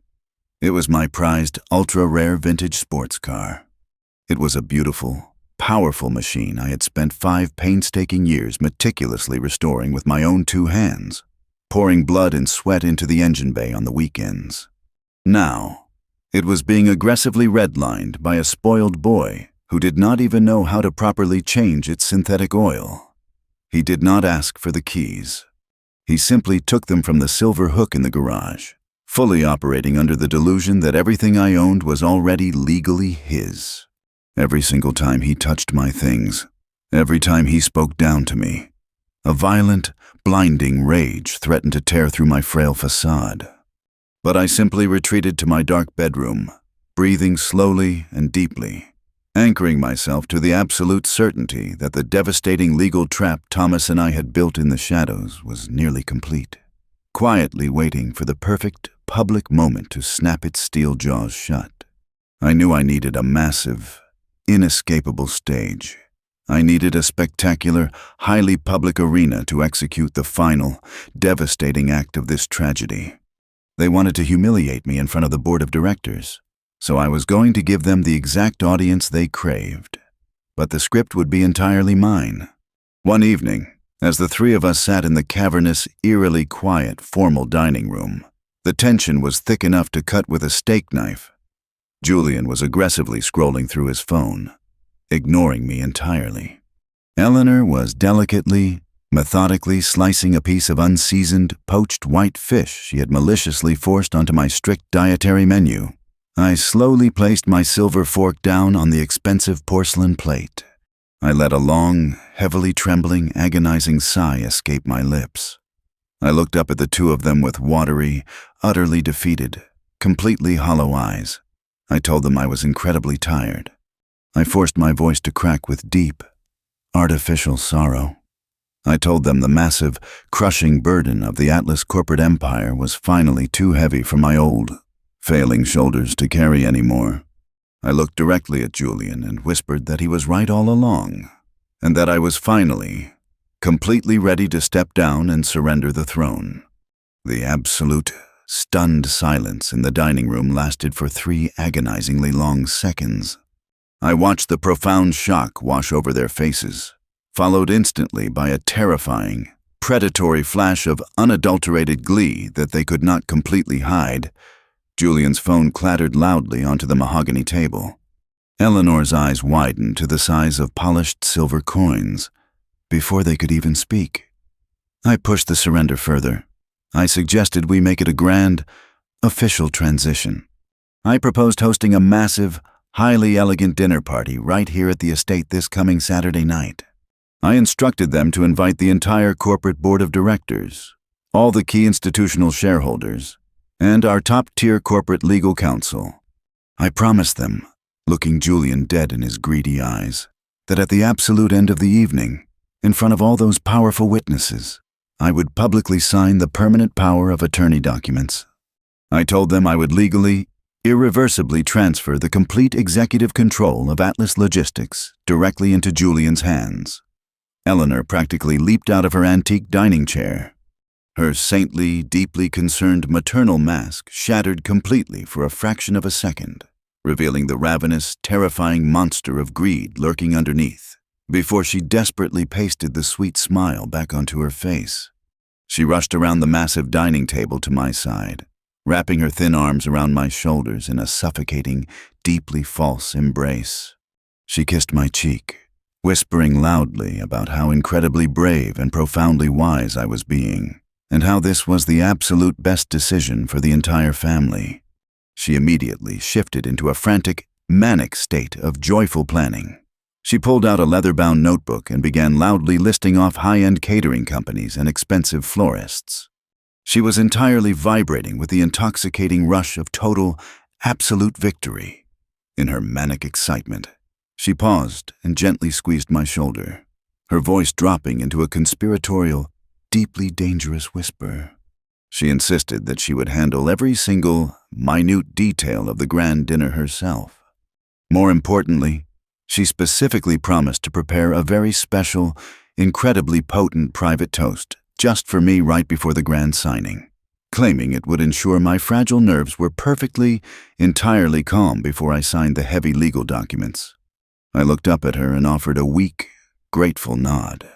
It was my prized, ultra-rare vintage sports car. It was a beautiful, powerful machine I had spent 5 painstaking years meticulously restoring with my own 2 hands, pouring blood and sweat into the engine bay on the weekends. Now, it was being aggressively redlined by a spoiled boy who did not even know how to properly change its synthetic oil. He did not ask for the keys. He simply took them from the silver hook in the garage, fully operating under the delusion that everything I owned was already legally his. Every single time he touched my things, every time he spoke down to me, a violent, blinding rage threatened to tear through my frail facade. But I simply retreated to my dark bedroom, breathing slowly and deeply, anchoring myself to the absolute certainty that the devastating legal trap Thomas and I had built in the shadows was nearly complete, quietly waiting for the perfect, public moment to snap its steel jaws shut. I knew I needed a massive, inescapable stage. I needed a spectacular, highly public arena to execute the final, devastating act of this tragedy. They wanted to humiliate me in front of the board of directors, so I was going to give them the exact audience they craved. But the script would be entirely mine. One evening, as the three of us sat in the cavernous, eerily quiet, formal dining room, the tension was thick enough to cut with a steak knife. Julian was aggressively scrolling through his phone, ignoring me entirely. Eleanor was delicately, methodically slicing a piece of unseasoned, poached white fish she had maliciously forced onto my strict dietary menu. I slowly placed my silver fork down on the expensive porcelain plate. I let a long, heavily trembling, agonizing sigh escape my lips. I looked up at the two of them with watery, utterly defeated, completely hollow eyes. I told them I was incredibly tired. I forced my voice to crack with deep, artificial sorrow. I told them the massive, crushing burden of the Atlas corporate empire was finally too heavy for my old, failing shoulders to carry anymore. I looked directly at Julian and whispered that he was right all along, and that I was finally, completely ready to step down and surrender the throne. The absolute, stunned silence in the dining room lasted for 3 agonizingly long seconds. I watched the profound shock wash over their faces, followed instantly by a terrifying, predatory flash of unadulterated glee that they could not completely hide. Julian's phone clattered loudly onto the mahogany table. Eleanor's eyes widened to the size of polished silver coins before they could even speak. I pushed the surrender further. I suggested we make it a grand, official transition. I proposed hosting a massive, highly elegant dinner party right here at the estate this coming Saturday night. I instructed them to invite the entire corporate board of directors, all the key institutional shareholders, and our top-tier corporate legal counsel. I promised them, looking Julian dead in his greedy eyes, that at the absolute end of the evening, in front of all those powerful witnesses, I would publicly sign the permanent power of attorney documents. I told them I would legally, irreversibly transfer the complete executive control of Atlas Logistics directly into Julian's hands. Eleanor practically leaped out of her antique dining chair. Her saintly, deeply concerned maternal mask shattered completely for a fraction of a second, revealing the ravenous, terrifying monster of greed lurking underneath, before she desperately pasted the sweet smile back onto her face. She rushed around the massive dining table to my side, wrapping her thin arms around my shoulders in a suffocating, deeply false embrace. She kissed my cheek, whispering loudly about how incredibly brave and profoundly wise I was being, and how this was the absolute best decision for the entire family. She immediately shifted into a frantic, manic state of joyful planning. She pulled out a leather-bound notebook and began loudly listing off high-end catering companies and expensive florists. She was entirely vibrating with the intoxicating rush of total, absolute victory. In her manic excitement, she paused and gently squeezed my shoulder, her voice dropping into a conspiratorial, deeply dangerous whisper. She insisted that she would handle every single, minute detail of the grand dinner herself. More importantly, she specifically promised to prepare a very special, incredibly potent private toast just for me right before the grand signing, claiming it would ensure my fragile nerves were perfectly, entirely calm before I signed the heavy legal documents. I looked up at her and offered a weak, grateful nod.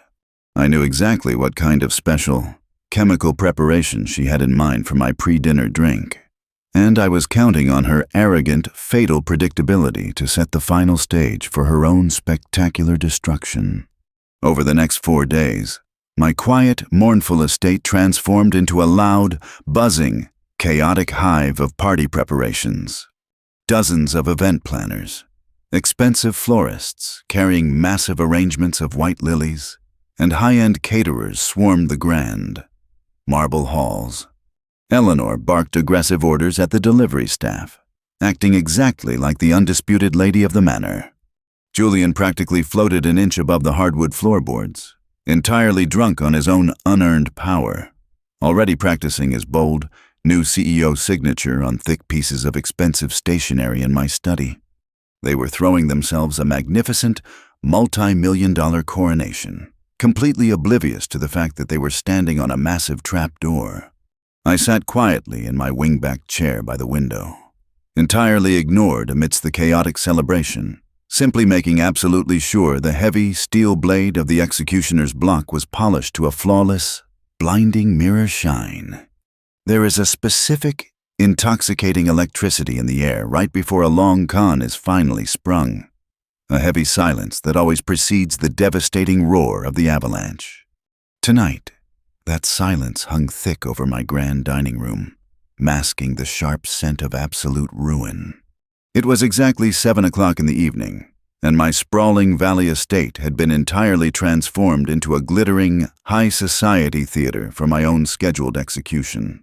I knew exactly what kind of special, chemical preparation she had in mind for my pre-dinner drink, and I was counting on her arrogant, fatal predictability to set the final stage for her own spectacular destruction. Over the next 4 days, my quiet, mournful estate transformed into a loud, buzzing, chaotic hive of party preparations. Dozens of event planners, expensive florists carrying massive arrangements of white lilies, and high-end caterers swarmed the grand, marble halls. Eleanor barked aggressive orders at the delivery staff, acting exactly like the undisputed lady of the manor. Julian practically floated an inch above the hardwood floorboards, entirely drunk on his own unearned power, already practicing his bold, New CEO signature on thick pieces of expensive stationery in my study. They were throwing themselves a magnificent, multi-million-dollar coronation, completely oblivious to the fact that they were standing on a massive trap door. I sat quietly in my wingback chair by the window, entirely ignored amidst the chaotic celebration, simply making absolutely sure the heavy steel blade of the executioner's block was polished to a flawless, blinding mirror shine. There is a specific, intoxicating electricity in the air right before a long con is finally sprung. A heavy silence that always precedes the devastating roar of the avalanche. Tonight, that silence hung thick over my grand dining room, masking the sharp scent of absolute ruin. It was exactly 7 o'clock in the evening, and my sprawling valley estate had been entirely transformed into a glittering, high-society theater for my own scheduled execution.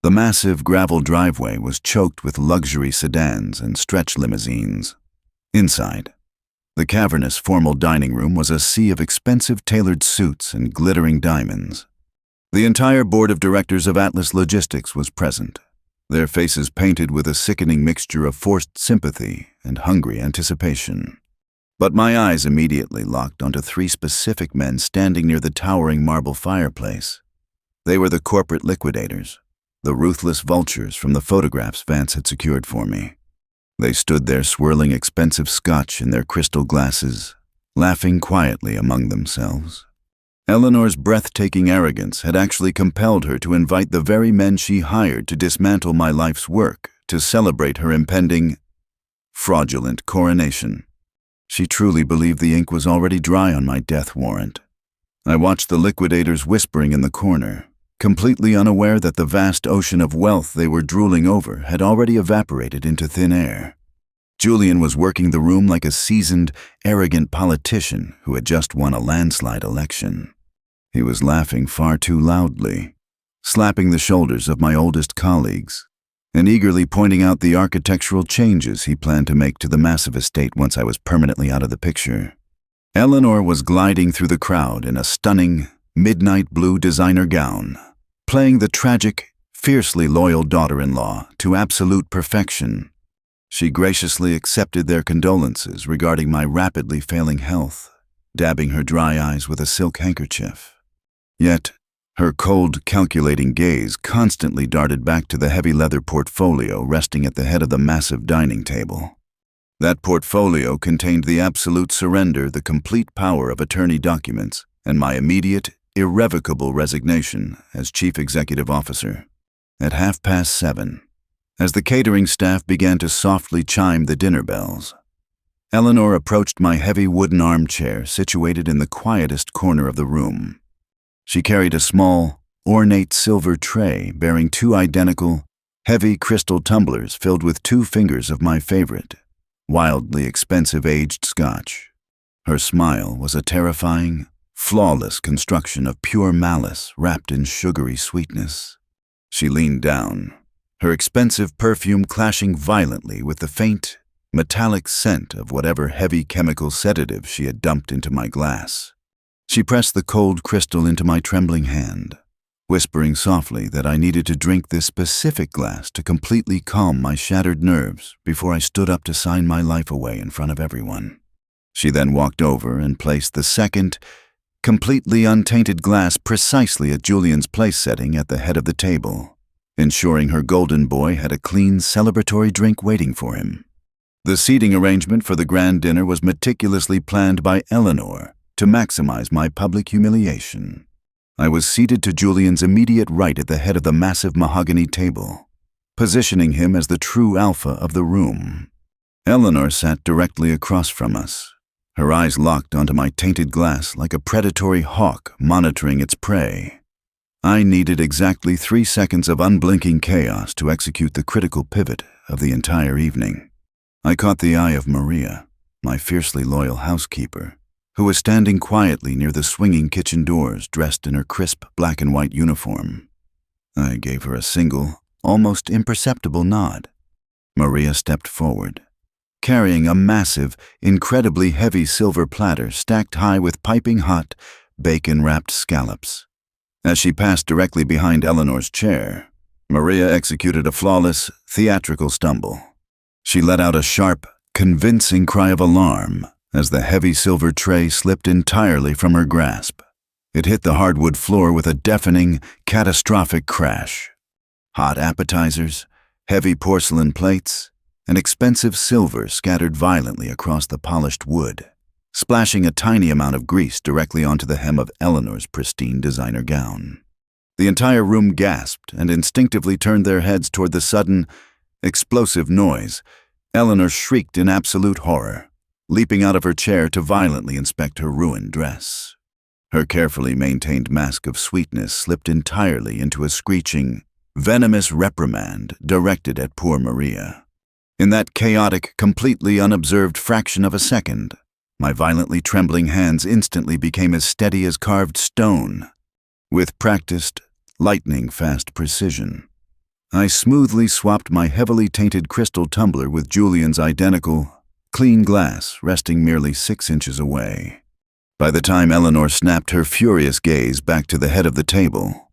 The massive gravel driveway was choked with luxury sedans and stretch limousines. Inside, the cavernous formal dining room was a sea of expensive tailored suits and glittering diamonds. The entire board of directors of Atlas Logistics was present, their faces painted with a sickening mixture of forced sympathy and hungry anticipation. But my eyes immediately locked onto 3 specific men standing near the towering marble fireplace. They were the corporate liquidators, the ruthless vultures from the photographs Vance had secured for me. They stood there swirling expensive scotch in their crystal glasses, laughing quietly among themselves. Eleanor's breathtaking arrogance had actually compelled her to invite the very men she hired to dismantle my life's work to celebrate her impending, fraudulent coronation. She truly believed the ink was already dry on my death warrant. I watched the liquidators whispering in the corner, completely unaware that the vast ocean of wealth they were drooling over had already evaporated into thin air. Julian was working the room like a seasoned, arrogant politician who had just won a landslide election. He was laughing far too loudly, slapping the shoulders of my oldest colleagues, and eagerly pointing out the architectural changes he planned to make to the massive estate once I was permanently out of the picture. Eleanor was gliding through the crowd in a stunning, midnight blue designer gown, playing the tragic, fiercely loyal daughter-in-law to absolute perfection. She graciously accepted their condolences regarding my rapidly failing health, dabbing her dry eyes with a silk handkerchief. Yet, her cold, calculating gaze constantly darted back to the heavy leather portfolio resting at the head of the massive dining table. That portfolio contained the absolute surrender, the complete power of attorney documents, and my immediate, irrevocable resignation as Chief Executive Officer. At 7:30, as the catering staff began to softly chime the dinner bells, Eleanor approached my heavy wooden armchair situated in the quietest corner of the room. She carried a small, ornate silver tray bearing 2 identical, heavy crystal tumblers filled with 2 fingers of my favorite, wildly expensive aged scotch. Her smile was a terrifying, flawless construction of pure malice wrapped in sugary sweetness. She leaned down, her expensive perfume clashing violently with the faint, metallic scent of whatever heavy chemical sedative she had dumped into my glass. She pressed the cold crystal into my trembling hand, whispering softly that I needed to drink this specific glass to completely calm my shattered nerves before I stood up to sign my life away in front of everyone. She then walked over and placed the second, completely untainted glass precisely at Julian's place setting at the head of the table, ensuring her golden boy had a clean, celebratory drink waiting for him. The seating arrangement for the grand dinner was meticulously planned by Eleanor to maximize my public humiliation. I was seated to Julian's immediate right at the head of the massive mahogany table, positioning him as the true alpha of the room. Eleanor sat directly across from us, her eyes locked onto my tainted glass like a predatory hawk monitoring its prey. I needed exactly 3 seconds of unblinking chaos to execute the critical pivot of the entire evening. I caught the eye of Maria, my fiercely loyal housekeeper, who was standing quietly near the swinging kitchen doors dressed in her crisp black and white uniform. I gave her a single, almost imperceptible nod. Maria stepped forward, carrying a massive, incredibly heavy silver platter stacked high with piping hot, bacon-wrapped scallops. As she passed directly behind Eleanor's chair, Maria executed a flawless, theatrical stumble. She let out a sharp, convincing cry of alarm as the heavy silver tray slipped entirely from her grasp. It hit the hardwood floor with a deafening, catastrophic crash. Hot appetizers, heavy porcelain plates, and expensive silver scattered violently across the polished wood, splashing a tiny amount of grease directly onto the hem of Eleanor's pristine designer gown. The entire room gasped and instinctively turned their heads toward the sudden, explosive noise. Eleanor shrieked in absolute horror, leaping out of her chair to violently inspect her ruined dress. Her carefully maintained mask of sweetness slipped entirely into a screeching, venomous reprimand directed at poor Maria. In that chaotic, completely unobserved fraction of a second, my violently trembling hands instantly became as steady as carved stone. With practiced, lightning-fast precision, I smoothly swapped my heavily tainted crystal tumbler with Julian's identical, clean glass resting merely 6 inches away. By the time Eleanor snapped her furious gaze back to the head of the table,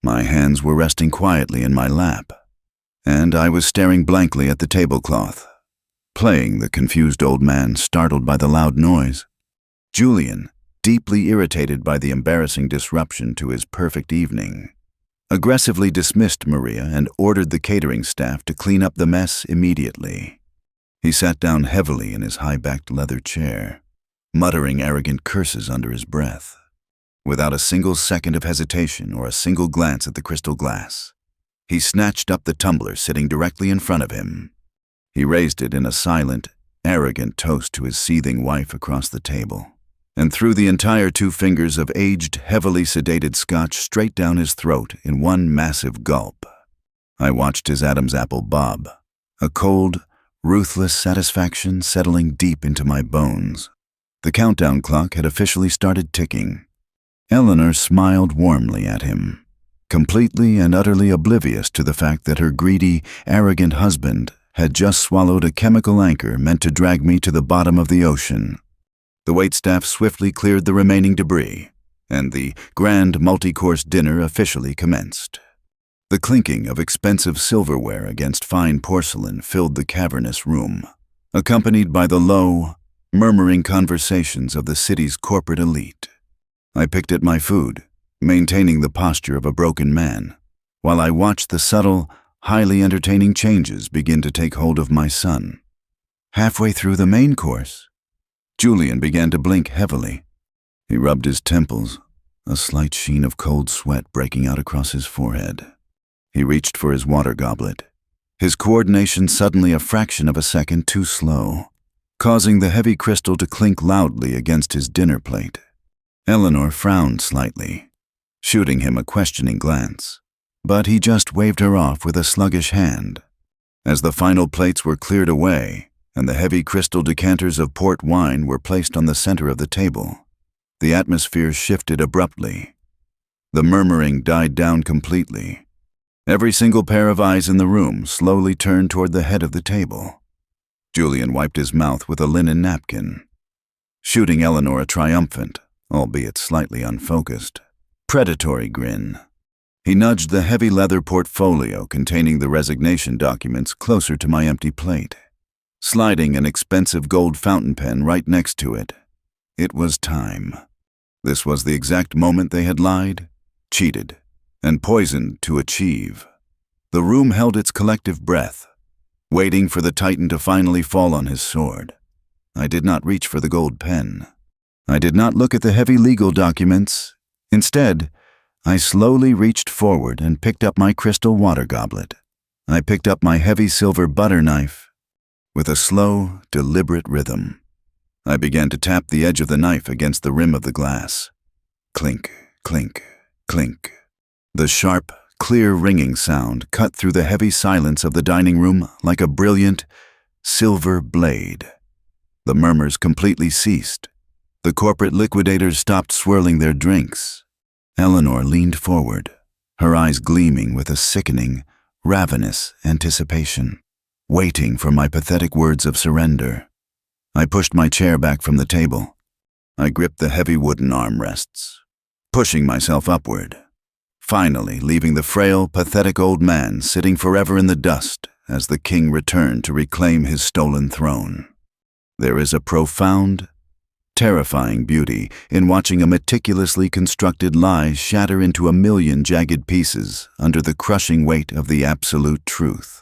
my hands were resting quietly in my lap, and I was staring blankly at the tablecloth, playing the confused old man startled by the loud noise. Julian, deeply irritated by the embarrassing disruption to his perfect evening, aggressively dismissed Maria and ordered the catering staff to clean up the mess immediately. He sat down heavily in his high-backed leather chair, muttering arrogant curses under his breath. Without a single second of hesitation or a single glance at the crystal glass, he snatched up the tumbler sitting directly in front of him. He raised it in a silent, arrogant toast to his seething wife across the table, and threw the entire 2 fingers of aged, heavily sedated scotch straight down his throat in one massive gulp. I watched his Adam's apple bob, a cold, ruthless satisfaction settling deep into my bones. The countdown clock had officially started ticking. Eleanor smiled warmly at him, completely and utterly oblivious to the fact that her greedy, arrogant husband had just swallowed a chemical anchor meant to drag me to the bottom of the ocean. The waitstaff swiftly cleared the remaining debris, and the grand multi-course dinner officially commenced. The clinking of expensive silverware against fine porcelain filled the cavernous room, accompanied by the low, murmuring conversations of the city's corporate elite. I picked at my food, maintaining the posture of a broken man, while I watched the subtle, highly entertaining changes begin to take hold of my son. Halfway through the main course, Julian began to blink heavily. He rubbed his temples, a slight sheen of cold sweat breaking out across his forehead. He reached for his water goblet, his coordination suddenly a fraction of a second too slow, causing the heavy crystal to clink loudly against his dinner plate. Eleanor frowned slightly, shooting him a questioning glance, but he just waved her off with a sluggish hand. As the final plates were cleared away, and the heavy crystal decanters of port wine were placed on the center of the table, the atmosphere shifted abruptly. The murmuring died down completely. Every single pair of eyes in the room slowly turned toward the head of the table. Julian wiped his mouth with a linen napkin, shooting Eleanor a triumphant, albeit slightly unfocused, predatory grin. He nudged the heavy leather portfolio containing the resignation documents closer to my empty plate, sliding an expensive gold fountain pen right next to it. It was time. This was the exact moment they had lied, cheated, and poisoned to achieve. The room held its collective breath, waiting for the Titan to finally fall on his sword. I did not reach for the gold pen. I did not look at the heavy legal documents. Instead, I slowly reached forward and picked up my crystal water goblet. I picked up my heavy silver butter knife. With a slow, deliberate rhythm, I began to tap the edge of the knife against the rim of the glass. Clink, clink, clink. The sharp, clear ringing sound cut through the heavy silence of the dining room like a brilliant, silver blade. The murmurs completely ceased. The corporate liquidators stopped swirling their drinks. Eleanor leaned forward, her eyes gleaming with a sickening, ravenous anticipation, waiting for my pathetic words of surrender. I pushed my chair back from the table. I gripped the heavy wooden armrests, pushing myself upward. finally leaving the frail, pathetic old man sitting forever in the dust as the king returned to reclaim his stolen throne. There is a profound, terrifying beauty in watching a meticulously constructed lie shatter into a million jagged pieces under the crushing weight of the absolute truth.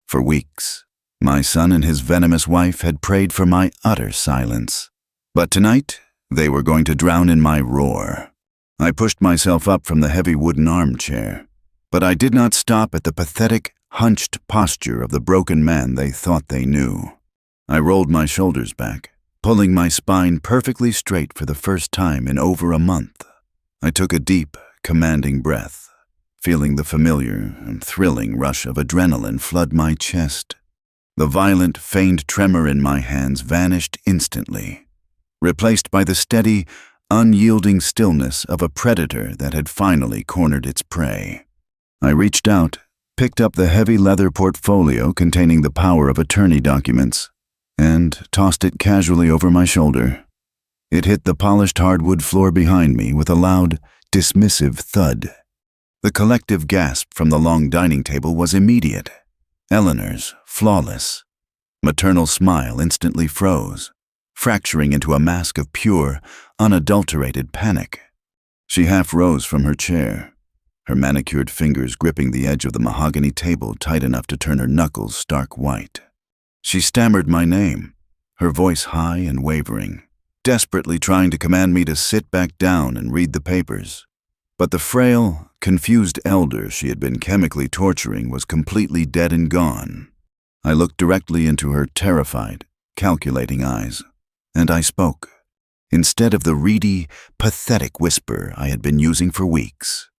For weeks, my son and his venomous wife had prayed for my utter silence. But tonight, they were going to drown in my roar. I pushed myself up from the heavy wooden armchair, but I did not stop at the pathetic, hunched posture of the broken man they thought they knew. I rolled my shoulders back, pulling my spine perfectly straight for the first time in over a month. I took a deep, commanding breath, feeling the familiar and thrilling rush of adrenaline flood my chest. The violent, feigned tremor in my hands vanished instantly, replaced by the steady, unyielding stillness of a predator that had finally cornered its prey. I reached out, picked up the heavy leather portfolio containing the power of attorney documents, and tossed it casually over my shoulder. It hit the polished hardwood floor behind me with a loud, dismissive thud. The collective gasp from the long dining table was immediate. Eleanor's, flawless, maternal smile instantly froze, fracturing into a mask of pure, unadulterated panic. She half rose from her chair, her manicured fingers gripping the edge of the mahogany table tight enough to turn her knuckles stark white. She stammered my name, her voice high and wavering, desperately trying to command me to sit back down and read the papers. But the frail, confused elder she had been chemically torturing was completely dead and gone. I looked directly into her terrified, calculating eyes, and I spoke, instead of the reedy, pathetic whisper I had been using for weeks.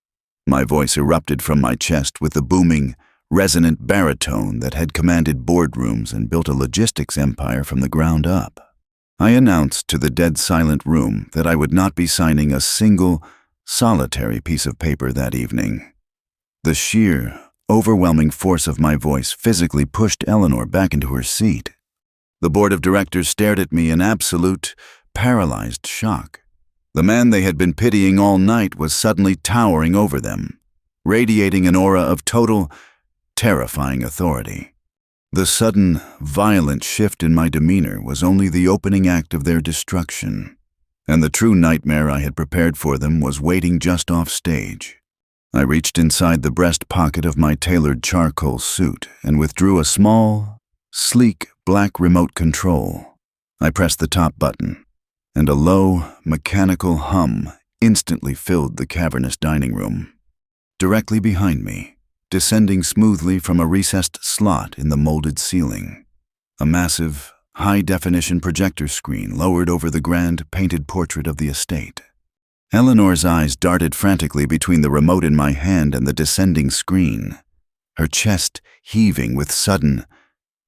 My voice erupted from my chest with the booming, resonant baritone that had commanded boardrooms and built a logistics empire from the ground up. I announced to the dead silent room that I would not be signing a single, solitary piece of paper that evening. The sheer, overwhelming force of my voice physically pushed Eleanor back into her seat. The board of directors stared at me in absolute, paralyzed shock. The man they had been pitying all night was suddenly towering over them, radiating an aura of total, terrifying authority. The sudden, violent shift in my demeanor was only the opening act of their destruction, and the true nightmare I had prepared for them was waiting just off stage. I reached inside the breast pocket of my tailored charcoal suit and withdrew a small, sleek black remote control. I pressed the top button, and a low, mechanical hum instantly filled the cavernous dining room. Directly behind me, descending smoothly from a recessed slot in the molded ceiling, a massive, high-definition projector screen lowered over the grand, painted portrait of the estate. Eleanor's eyes darted frantically between the remote in my hand and the descending screen, her chest heaving with sudden,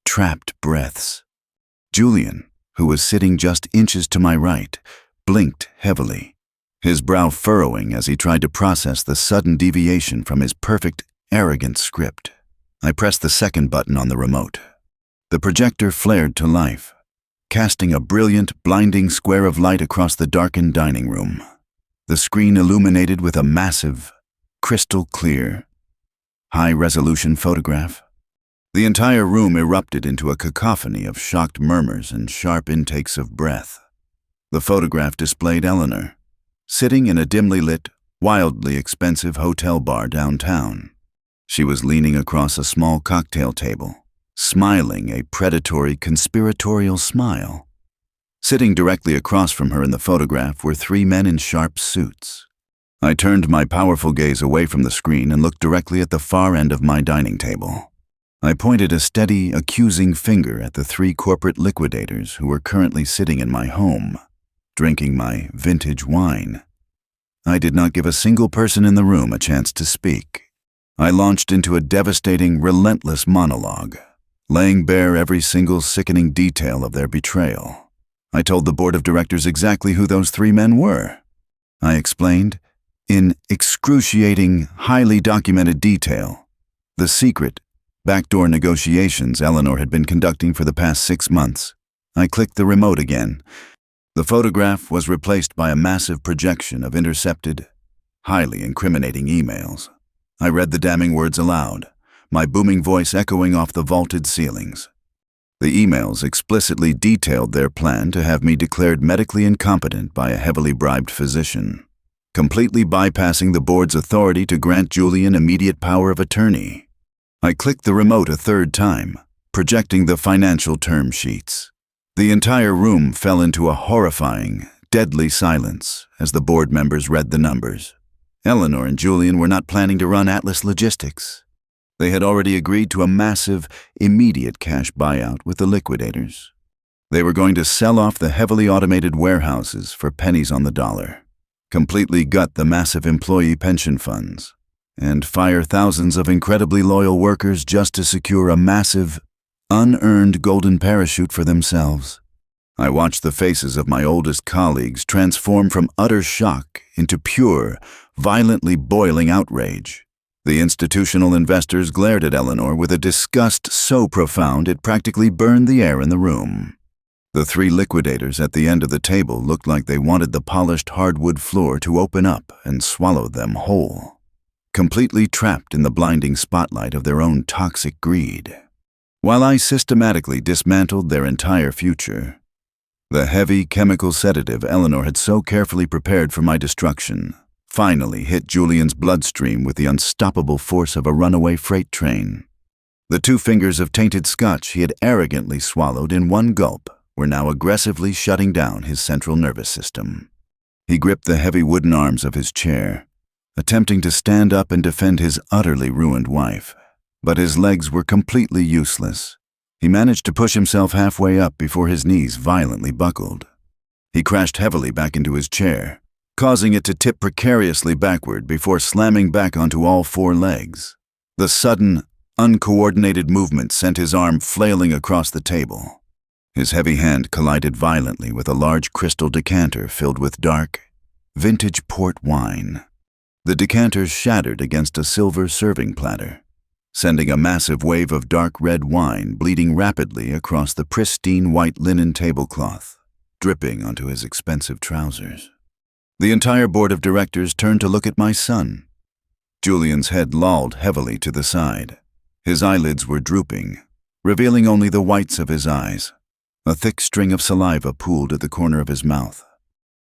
trapped breaths. Julian, who was sitting just inches to my right, blinked heavily, his brow furrowing as he tried to process the sudden deviation from his perfect, arrogant script. I pressed the second button on the remote. The projector flared to life, casting a brilliant, blinding square of light across the darkened dining room. The screen illuminated with a massive, crystal-clear, high-resolution photograph. The entire room erupted into a cacophony of shocked murmurs and sharp intakes of breath. The photograph displayed Eleanor, sitting in a dimly lit, wildly expensive hotel bar downtown. She was leaning across a small cocktail table, smiling a predatory, conspiratorial smile. Sitting directly across from her in the photograph were three men in sharp suits. I turned my powerful gaze away from the screen and looked directly at the far end of my dining table. I pointed a steady, accusing finger at the three corporate liquidators who were currently sitting in my home, drinking my vintage wine. I did not give a single person in the room a chance to speak. I launched into a devastating, relentless monologue, laying bare every single sickening detail of their betrayal. I told the board of directors exactly who those three men were. I explained, in excruciating, highly documented detail, the secret, backdoor negotiations Eleanor had been conducting for the past 6 months. I clicked the remote again. The photograph was replaced by a massive projection of intercepted, highly incriminating emails. I read the damning words aloud, my booming voice echoing off the vaulted ceilings. The emails explicitly detailed their plan to have me declared medically incompetent by a heavily bribed physician, completely bypassing the board's authority to grant Julian immediate power of attorney. I clicked the remote a third time, projecting the financial term sheets. The entire room fell into a horrifying, deadly silence as the board members read the numbers. Eleanor and Julian were not planning to run Atlas Logistics. They had already agreed to a massive, immediate cash buyout with the liquidators. They were going to sell off the heavily automated warehouses for pennies on the dollar, completely gut the massive employee pension funds, and fire thousands of incredibly loyal workers just to secure a massive, unearned golden parachute for themselves. I watched the faces of my oldest colleagues transform from utter shock into pure, violently boiling outrage. The institutional investors glared at Eleanor with a disgust so profound it practically burned the air in the room. The three liquidators at the end of the table looked like they wanted the polished hardwood floor to open up and swallow them whole, completely trapped in the blinding spotlight of their own toxic greed. While I systematically dismantled their entire future, the heavy chemical sedative Eleanor had so carefully prepared for my destruction finally hit Julian's bloodstream with the unstoppable force of a runaway freight train. The 2 fingers of tainted scotch he had arrogantly swallowed in one gulp were now aggressively shutting down his central nervous system. He gripped the heavy wooden arms of his chair, attempting to stand up and defend his utterly ruined wife, but his legs were completely useless. He managed to push himself halfway up before his knees violently buckled. He crashed heavily back into his chair, causing it to tip precariously backward before slamming back onto all 4 legs. The sudden, uncoordinated movement sent his arm flailing across the table. His heavy hand collided violently with a large crystal decanter filled with dark, vintage port wine. The decanter shattered against a silver serving platter, sending a massive wave of dark red wine bleeding rapidly across the pristine white linen tablecloth, dripping onto his expensive trousers. The entire board of directors turned to look at my son. Julian's head lolled heavily to the side. His eyelids were drooping, revealing only the whites of his eyes. A thick string of saliva pooled at the corner of his mouth.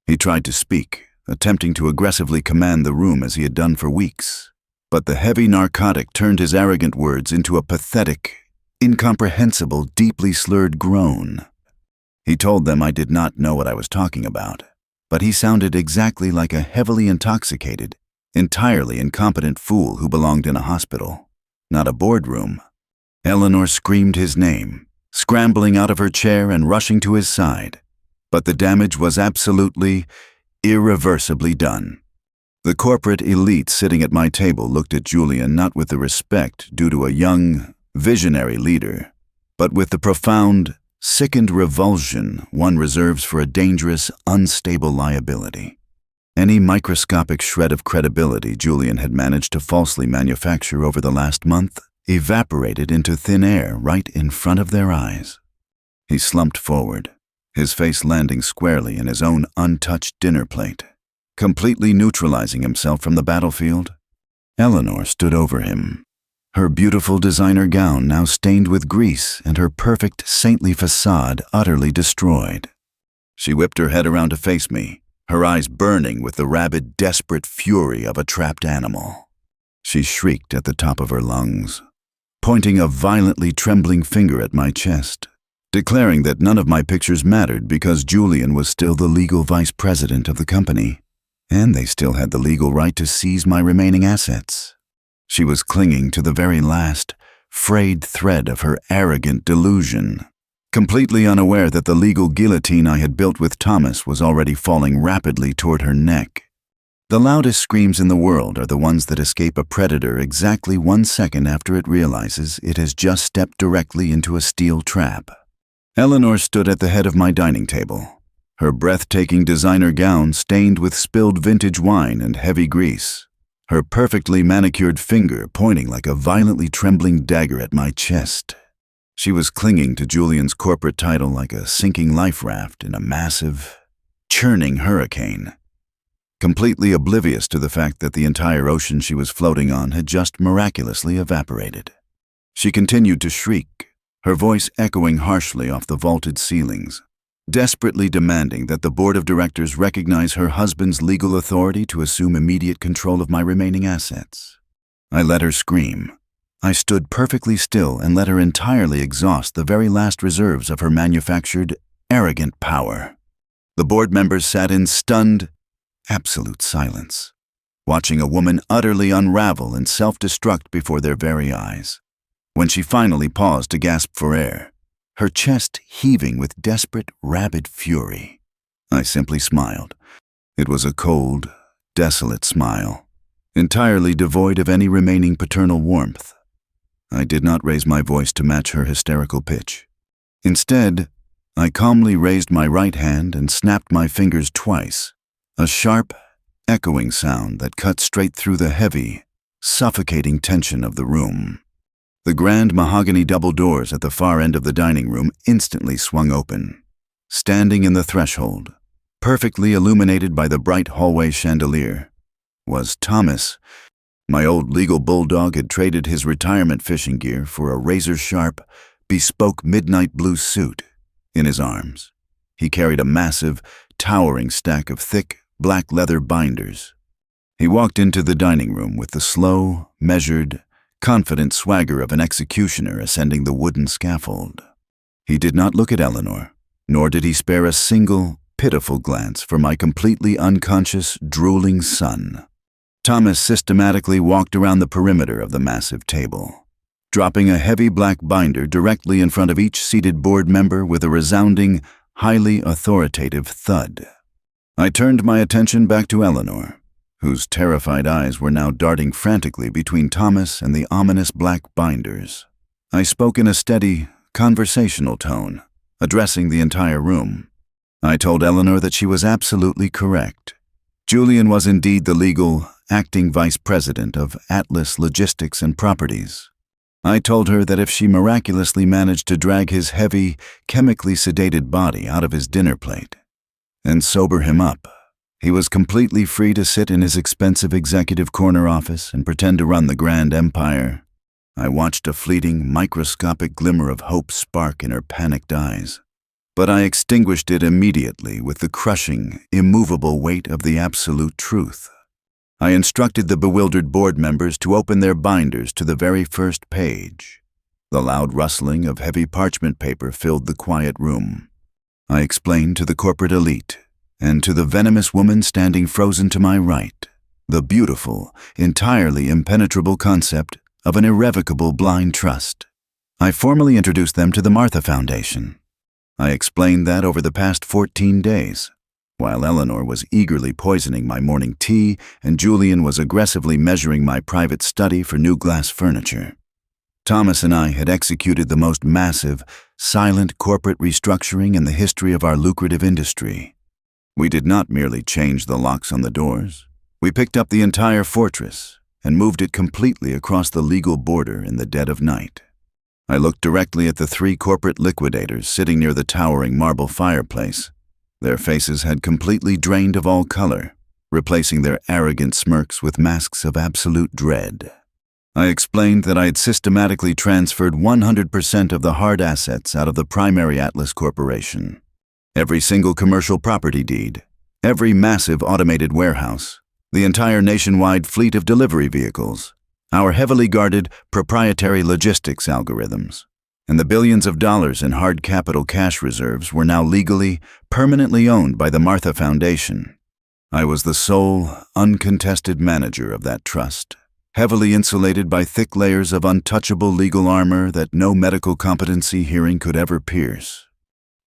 He tried to speak, attempting to aggressively command the room as he had done for weeks. But the heavy narcotic turned his arrogant words into a pathetic, incomprehensible, deeply slurred groan. He told them I did not know what I was talking about, but he sounded exactly like a heavily intoxicated, entirely incompetent fool who belonged in a hospital, not a boardroom. Eleanor screamed his name, scrambling out of her chair and rushing to his side, but the damage was absolutely, irreversibly done. The corporate elite sitting at my table looked at Julian not with the respect due to a young, visionary leader, but with the profound, sickened revulsion one reserves for a dangerous, unstable liability. Any microscopic shred of credibility Julian had managed to falsely manufacture over the last month evaporated into thin air right in front of their eyes. He slumped forward, his face landing squarely in his own untouched dinner plate, completely neutralizing himself from the battlefield. Eleanor stood over him, her beautiful designer gown now stained with grease and her perfect saintly facade utterly destroyed. She whipped her head around to face me, her eyes burning with the rabid, desperate fury of a trapped animal. She shrieked at the top of her lungs, pointing a violently trembling finger at my chest, declaring that none of my pictures mattered because Julian was still the legal vice president of the company, and they still had the legal right to seize my remaining assets. She was clinging to the very last, frayed thread of her arrogant delusion, completely unaware that the legal guillotine I had built with Thomas was already falling rapidly toward her neck. The loudest screams in the world are the ones that escape a predator exactly 1 second after it realizes it has just stepped directly into a steel trap. Eleanor stood at the head of my dining table, her breathtaking designer gown stained with spilled vintage wine and heavy grease, her perfectly manicured finger pointing like a violently trembling dagger at my chest. She was clinging to Julian's corporate title like a sinking life raft in a massive, churning hurricane. completely oblivious to the fact that the entire ocean she was floating on had just miraculously evaporated. She continued to shriek, her voice echoing harshly off the vaulted ceilings, desperately demanding that the board of directors recognize her husband's legal authority to assume immediate control of my remaining assets. I let her scream. I stood perfectly still and let her entirely exhaust the very last reserves of her manufactured, arrogant power. The board members sat in stunned, absolute silence, watching a woman utterly unravel and self-destruct before their very eyes. When she finally paused to gasp for air, her chest heaving with desperate, rabid fury, I simply smiled. It was a cold, desolate smile, entirely devoid of any remaining paternal warmth. I did not raise my voice to match her hysterical pitch. Instead, I calmly raised my right hand and snapped my fingers twice, a sharp, echoing sound that cut straight through the heavy, suffocating tension of the room. The grand mahogany double doors at the far end of the dining room instantly swung open. Standing in the threshold, perfectly illuminated by the bright hallway chandelier, was Thomas. My old legal bulldog had traded his retirement fishing gear for a razor-sharp, bespoke midnight blue suit. In his arms, he carried a massive, towering stack of thick, black leather binders. He walked into the dining room with the slow, measured, confident swagger of an executioner ascending the wooden scaffold. He did not look at Eleanor, nor did he spare a single, pitiful glance for my completely unconscious, drooling son. Thomas systematically walked around the perimeter of the massive table, dropping a heavy black binder directly in front of each seated board member with a resounding, highly authoritative thud. I turned my attention back to Eleanor, whose terrified eyes were now darting frantically between Thomas and the ominous black binders. I spoke in a steady, conversational tone, addressing the entire room. I told Eleanor that she was absolutely correct. Julian was indeed the legal, acting vice president of Atlas Logistics and Properties. I told her that if she miraculously managed to drag his heavy, chemically sedated body out of his dinner plate and sober him up, he was completely free to sit in his expensive executive corner office and pretend to run the grand empire. I watched a fleeting, microscopic glimmer of hope spark in her panicked eyes, but I extinguished it immediately with the crushing, immovable weight of the absolute truth. I instructed the bewildered board members to open their binders to the very first page. The loud rustling of heavy parchment paper filled the quiet room. I explained to the corporate elite, and to the venomous woman standing frozen to my right, the beautiful, entirely impenetrable concept of an irrevocable blind trust. I formally introduced them to the Martha Foundation. I explained that over the past 14 days, while Eleanor was eagerly poisoning my morning tea and Julian was aggressively measuring my private study for new glass furniture, Thomas and I had executed the most massive, silent corporate restructuring in the history of our lucrative industry. We did not merely change the locks on the doors. We picked up the entire fortress and moved it completely across the legal border in the dead of night. I looked directly at the 3 corporate liquidators sitting near the towering marble fireplace. Their faces had completely drained of all color, replacing their arrogant smirks with masks of absolute dread. I explained that I had systematically transferred 100% of the hard assets out of the primary Atlas Corporation. Every single commercial property deed, every massive automated warehouse, the entire nationwide fleet of delivery vehicles, our heavily guarded proprietary logistics algorithms, and the billions of dollars in hard capital cash reserves were now legally, permanently owned by the Martha Foundation. I was the sole, uncontested manager of that trust, heavily insulated by thick layers of untouchable legal armor that no medical competency hearing could ever pierce.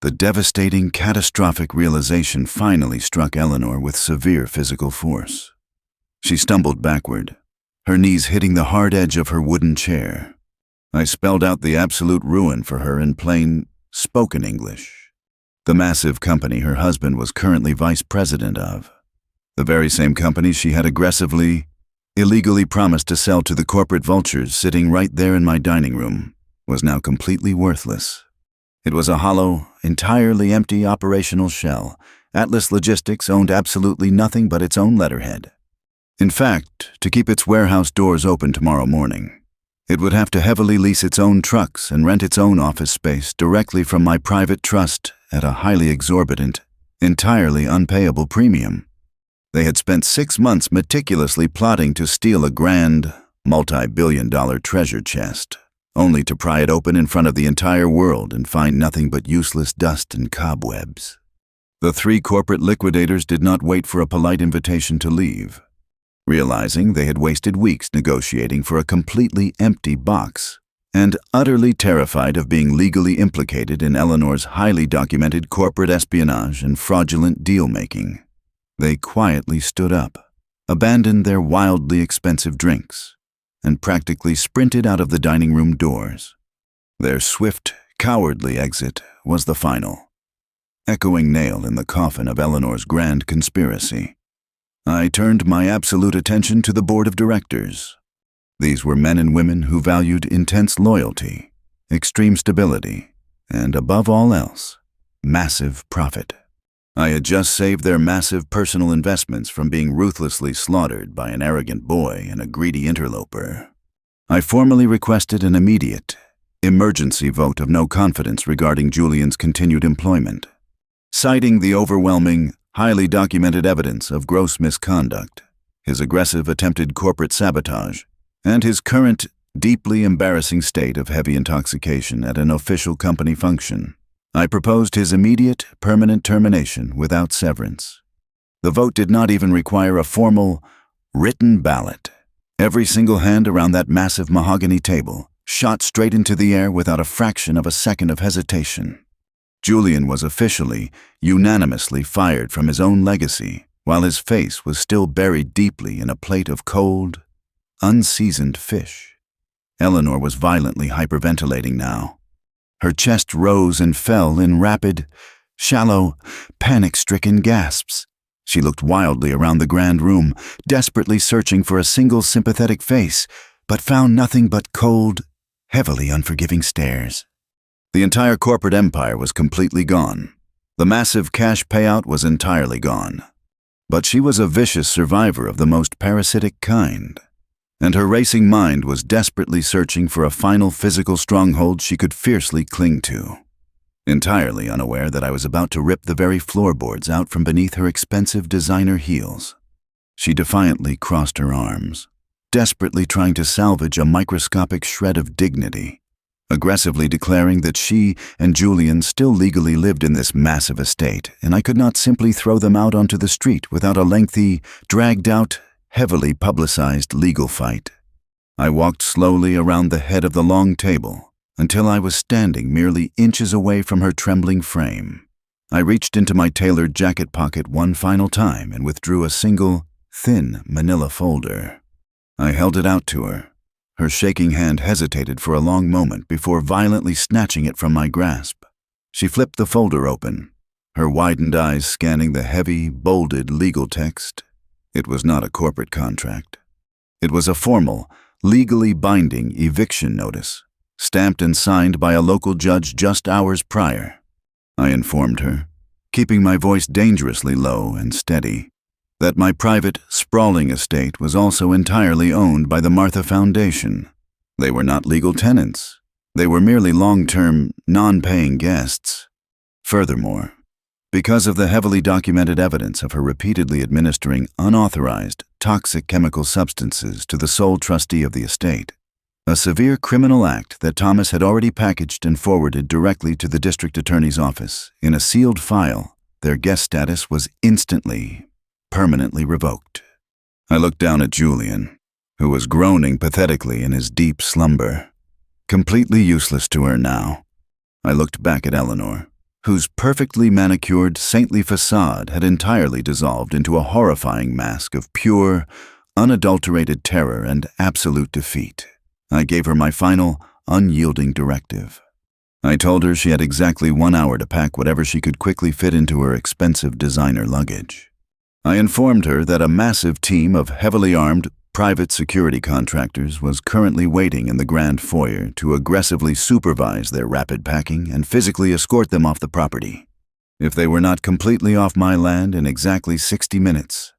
The devastating, catastrophic realization finally struck Eleanor with severe physical force. She stumbled backward, her knees hitting the hard edge of her wooden chair. I spelled out the absolute ruin for her in plain, spoken English. The massive company her husband was currently vice president of, the very same company she had aggressively, illegally promised to sell to the corporate vultures sitting right there in my dining room, was now completely worthless. It was a hollow, entirely empty operational shell, Atlas Logistics owned absolutely nothing but its own letterhead. In fact, to keep its warehouse doors open tomorrow morning, it would have to heavily lease its own trucks and rent its own office space directly from my private trust at a highly exorbitant, entirely unpayable premium. They had spent 6 months meticulously plotting to steal a grand, multi-billion-dollar treasure chest, only to pry it open in front of the entire world and find nothing but useless dust and cobwebs. The 3 corporate liquidators did not wait for a polite invitation to leave. Realizing they had wasted weeks negotiating for a completely empty box, and utterly terrified of being legally implicated in Eleanor's highly documented corporate espionage and fraudulent deal-making, they quietly stood up, abandoned their wildly expensive drinks, and practically sprinted out of the dining room doors. Their swift, cowardly exit was the final, echoing nail in the coffin of Eleanor's grand conspiracy. I turned my absolute attention to the board of directors. These were men and women who valued intense loyalty, extreme stability, and above all else, massive profit. I had just saved their massive personal investments from being ruthlessly slaughtered by an arrogant boy and a greedy interloper. I formally requested an immediate, emergency vote of no confidence regarding Julian's continued employment, citing the overwhelming, highly documented evidence of gross misconduct, his aggressive attempted corporate sabotage, and his current, deeply embarrassing state of heavy intoxication at an official company function. I proposed his immediate, permanent termination without severance. The vote did not even require a formal, written ballot. Every single hand around that massive mahogany table shot straight into the air without a fraction of a second of hesitation. Julian was officially, unanimously fired from his own legacy, while his face was still buried deeply in a plate of cold, unseasoned fish. Eleanor was violently hyperventilating now. Her chest rose and fell in rapid, shallow, panic-stricken gasps. She looked wildly around the grand room, desperately searching for a single sympathetic face, but found nothing but cold, heavily unforgiving stares. The entire corporate empire was completely gone. The massive cash payout was entirely gone. But she was a vicious survivor of the most parasitic kind, and her racing mind was desperately searching for a final physical stronghold she could fiercely cling to. Entirely unaware that I was about to rip the very floorboards out from beneath her expensive designer heels, she defiantly crossed her arms, desperately trying to salvage a microscopic shred of dignity, aggressively declaring that she and Julian still legally lived in this massive estate, and I could not simply throw them out onto the street without a lengthy, dragged-out, heavily publicized legal fight. I walked slowly around the head of the long table until I was standing merely inches away from her trembling frame. I reached into my tailored jacket pocket one final time and withdrew a single, thin manila folder. I held it out to her. Her shaking hand hesitated for a long moment before violently snatching it from my grasp. She flipped the folder open, her widened eyes scanning the heavy, bolded legal text. It was not a corporate contract. It was a formal, legally binding eviction notice, stamped and signed by a local judge just hours prior. I informed her, keeping my voice dangerously low and steady, that my private, sprawling estate was also entirely owned by the Martha Foundation. They were not legal tenants. They were merely long-term, non-paying guests. Furthermore, because of the heavily documented evidence of her repeatedly administering unauthorized, toxic chemical substances to the sole trustee of the estate, a severe criminal act that Thomas had already packaged and forwarded directly to the district attorney's office in a sealed file, their guest status was instantly, permanently revoked. I looked down at Julian, who was groaning pathetically in his deep slumber, completely useless to her now. I looked back at Eleanor, whose perfectly manicured, saintly facade had entirely dissolved into a horrifying mask of pure, unadulterated terror and absolute defeat. I gave her my final, unyielding directive. I told her she had exactly 1 hour to pack whatever she could quickly fit into her expensive designer luggage. I informed her that a massive team of heavily armed, private security contractors was currently waiting in the grand foyer to aggressively supervise their rapid packing and physically escort them off the property. If they were not completely off my land in exactly 60 minutes,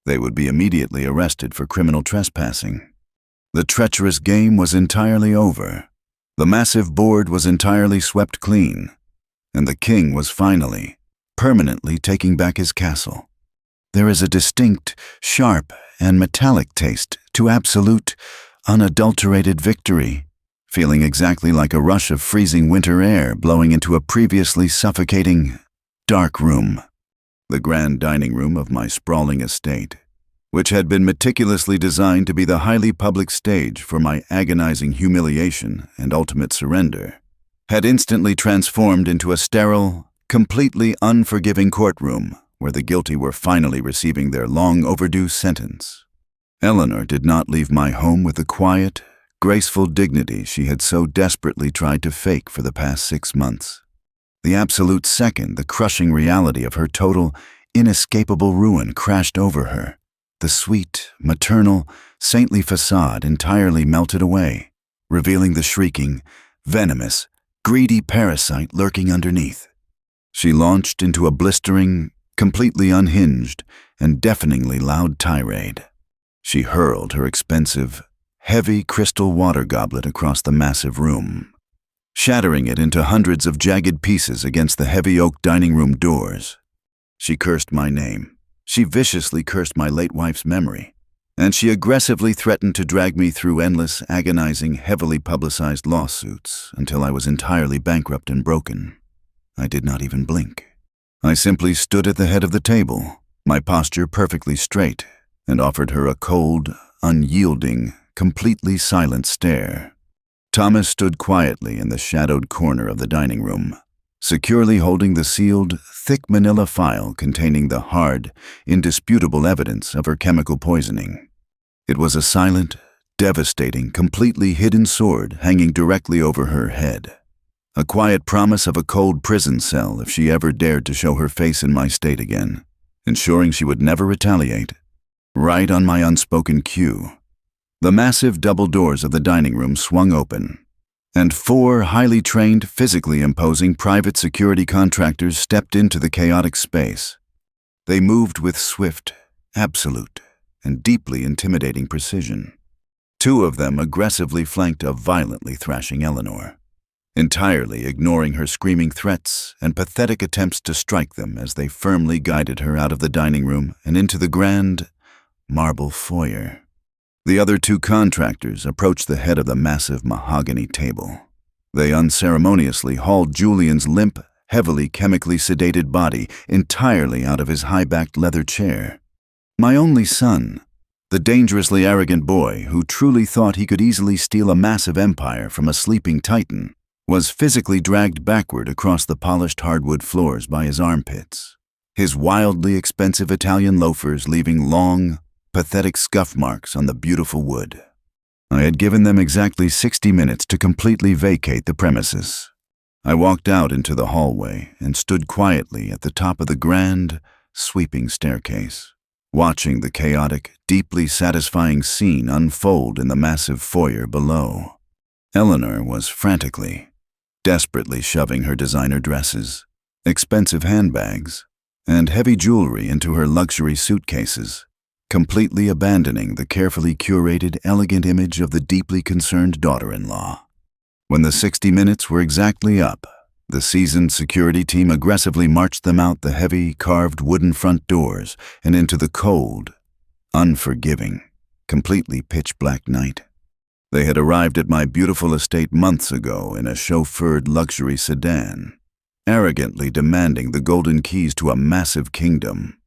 they would be immediately arrested for criminal trespassing. The treacherous game was entirely over. The massive board was entirely swept clean, and the king was finally, permanently taking back his castle. There is a distinct, sharp, and metallic taste to absolute, unadulterated victory, feeling exactly like a rush of freezing winter air blowing into a previously suffocating, dark room. The grand dining room of my sprawling estate, which had been meticulously designed to be the highly public stage for my agonizing humiliation and ultimate surrender, had instantly transformed into a sterile, completely unforgiving courtroom where the guilty were finally receiving their long-overdue sentence. Eleanor did not leave my home with the quiet, graceful dignity she had so desperately tried to fake for the past 6 months. The absolute second the crushing reality of her total, inescapable ruin crashed over her, the sweet, maternal, saintly facade entirely melted away, revealing the shrieking, venomous, greedy parasite lurking underneath. She launched into a blistering, completely unhinged, and deafeningly loud tirade. She hurled her expensive, heavy crystal water goblet across the massive room, shattering it into hundreds of jagged pieces against the heavy oak dining room doors. She cursed my name. She viciously cursed my late wife's memory, and she aggressively threatened to drag me through endless, agonizing, heavily publicized lawsuits until I was entirely bankrupt and broken. I did not even blink. I simply stood at the head of the table, my posture perfectly straight, and offered her a cold, unyielding, completely silent stare. Thomas stood quietly in the shadowed corner of the dining room, securely holding the sealed, thick manila file containing the hard, indisputable evidence of her chemical poisoning. It was a silent, devastating, completely hidden sword hanging directly over her head. A quiet promise of a cold prison cell if she ever dared to show her face in my state again, ensuring she would never retaliate. Right on my unspoken cue, the massive double doors of the dining room swung open, and 4 highly trained, physically imposing private security contractors stepped into the chaotic space. They moved with swift, absolute, and deeply intimidating precision. 2 of them aggressively flanked a violently thrashing Eleanor, entirely ignoring her screaming threats and pathetic attempts to strike them as they firmly guided her out of the dining room and into the grand, marble foyer. The other 2 contractors approached the head of the massive mahogany table. They unceremoniously hauled Julian's limp, heavily chemically sedated body entirely out of his high-backed leather chair. My only son, the dangerously arrogant boy who truly thought he could easily steal a massive empire from a sleeping titan, was physically dragged backward across the polished hardwood floors by his armpits, his wildly expensive Italian loafers leaving long, pathetic scuff marks on the beautiful wood. I had given them exactly 60 minutes to completely vacate the premises. I walked out into the hallway and stood quietly at the top of the grand, sweeping staircase, watching the chaotic, deeply satisfying scene unfold in the massive foyer below. Eleanor was frantically, desperately shoving her designer dresses, expensive handbags, and heavy jewelry into her luxury suitcases, completely abandoning the carefully curated, elegant image of the deeply concerned daughter-in-law. When the 60 minutes were exactly up, the seasoned security team aggressively marched them out the heavy, carved wooden front doors and into the cold, unforgiving, completely pitch-black night. They had arrived at my beautiful estate months ago in a chauffeured luxury sedan, arrogantly demanding the golden keys to a massive kingdom.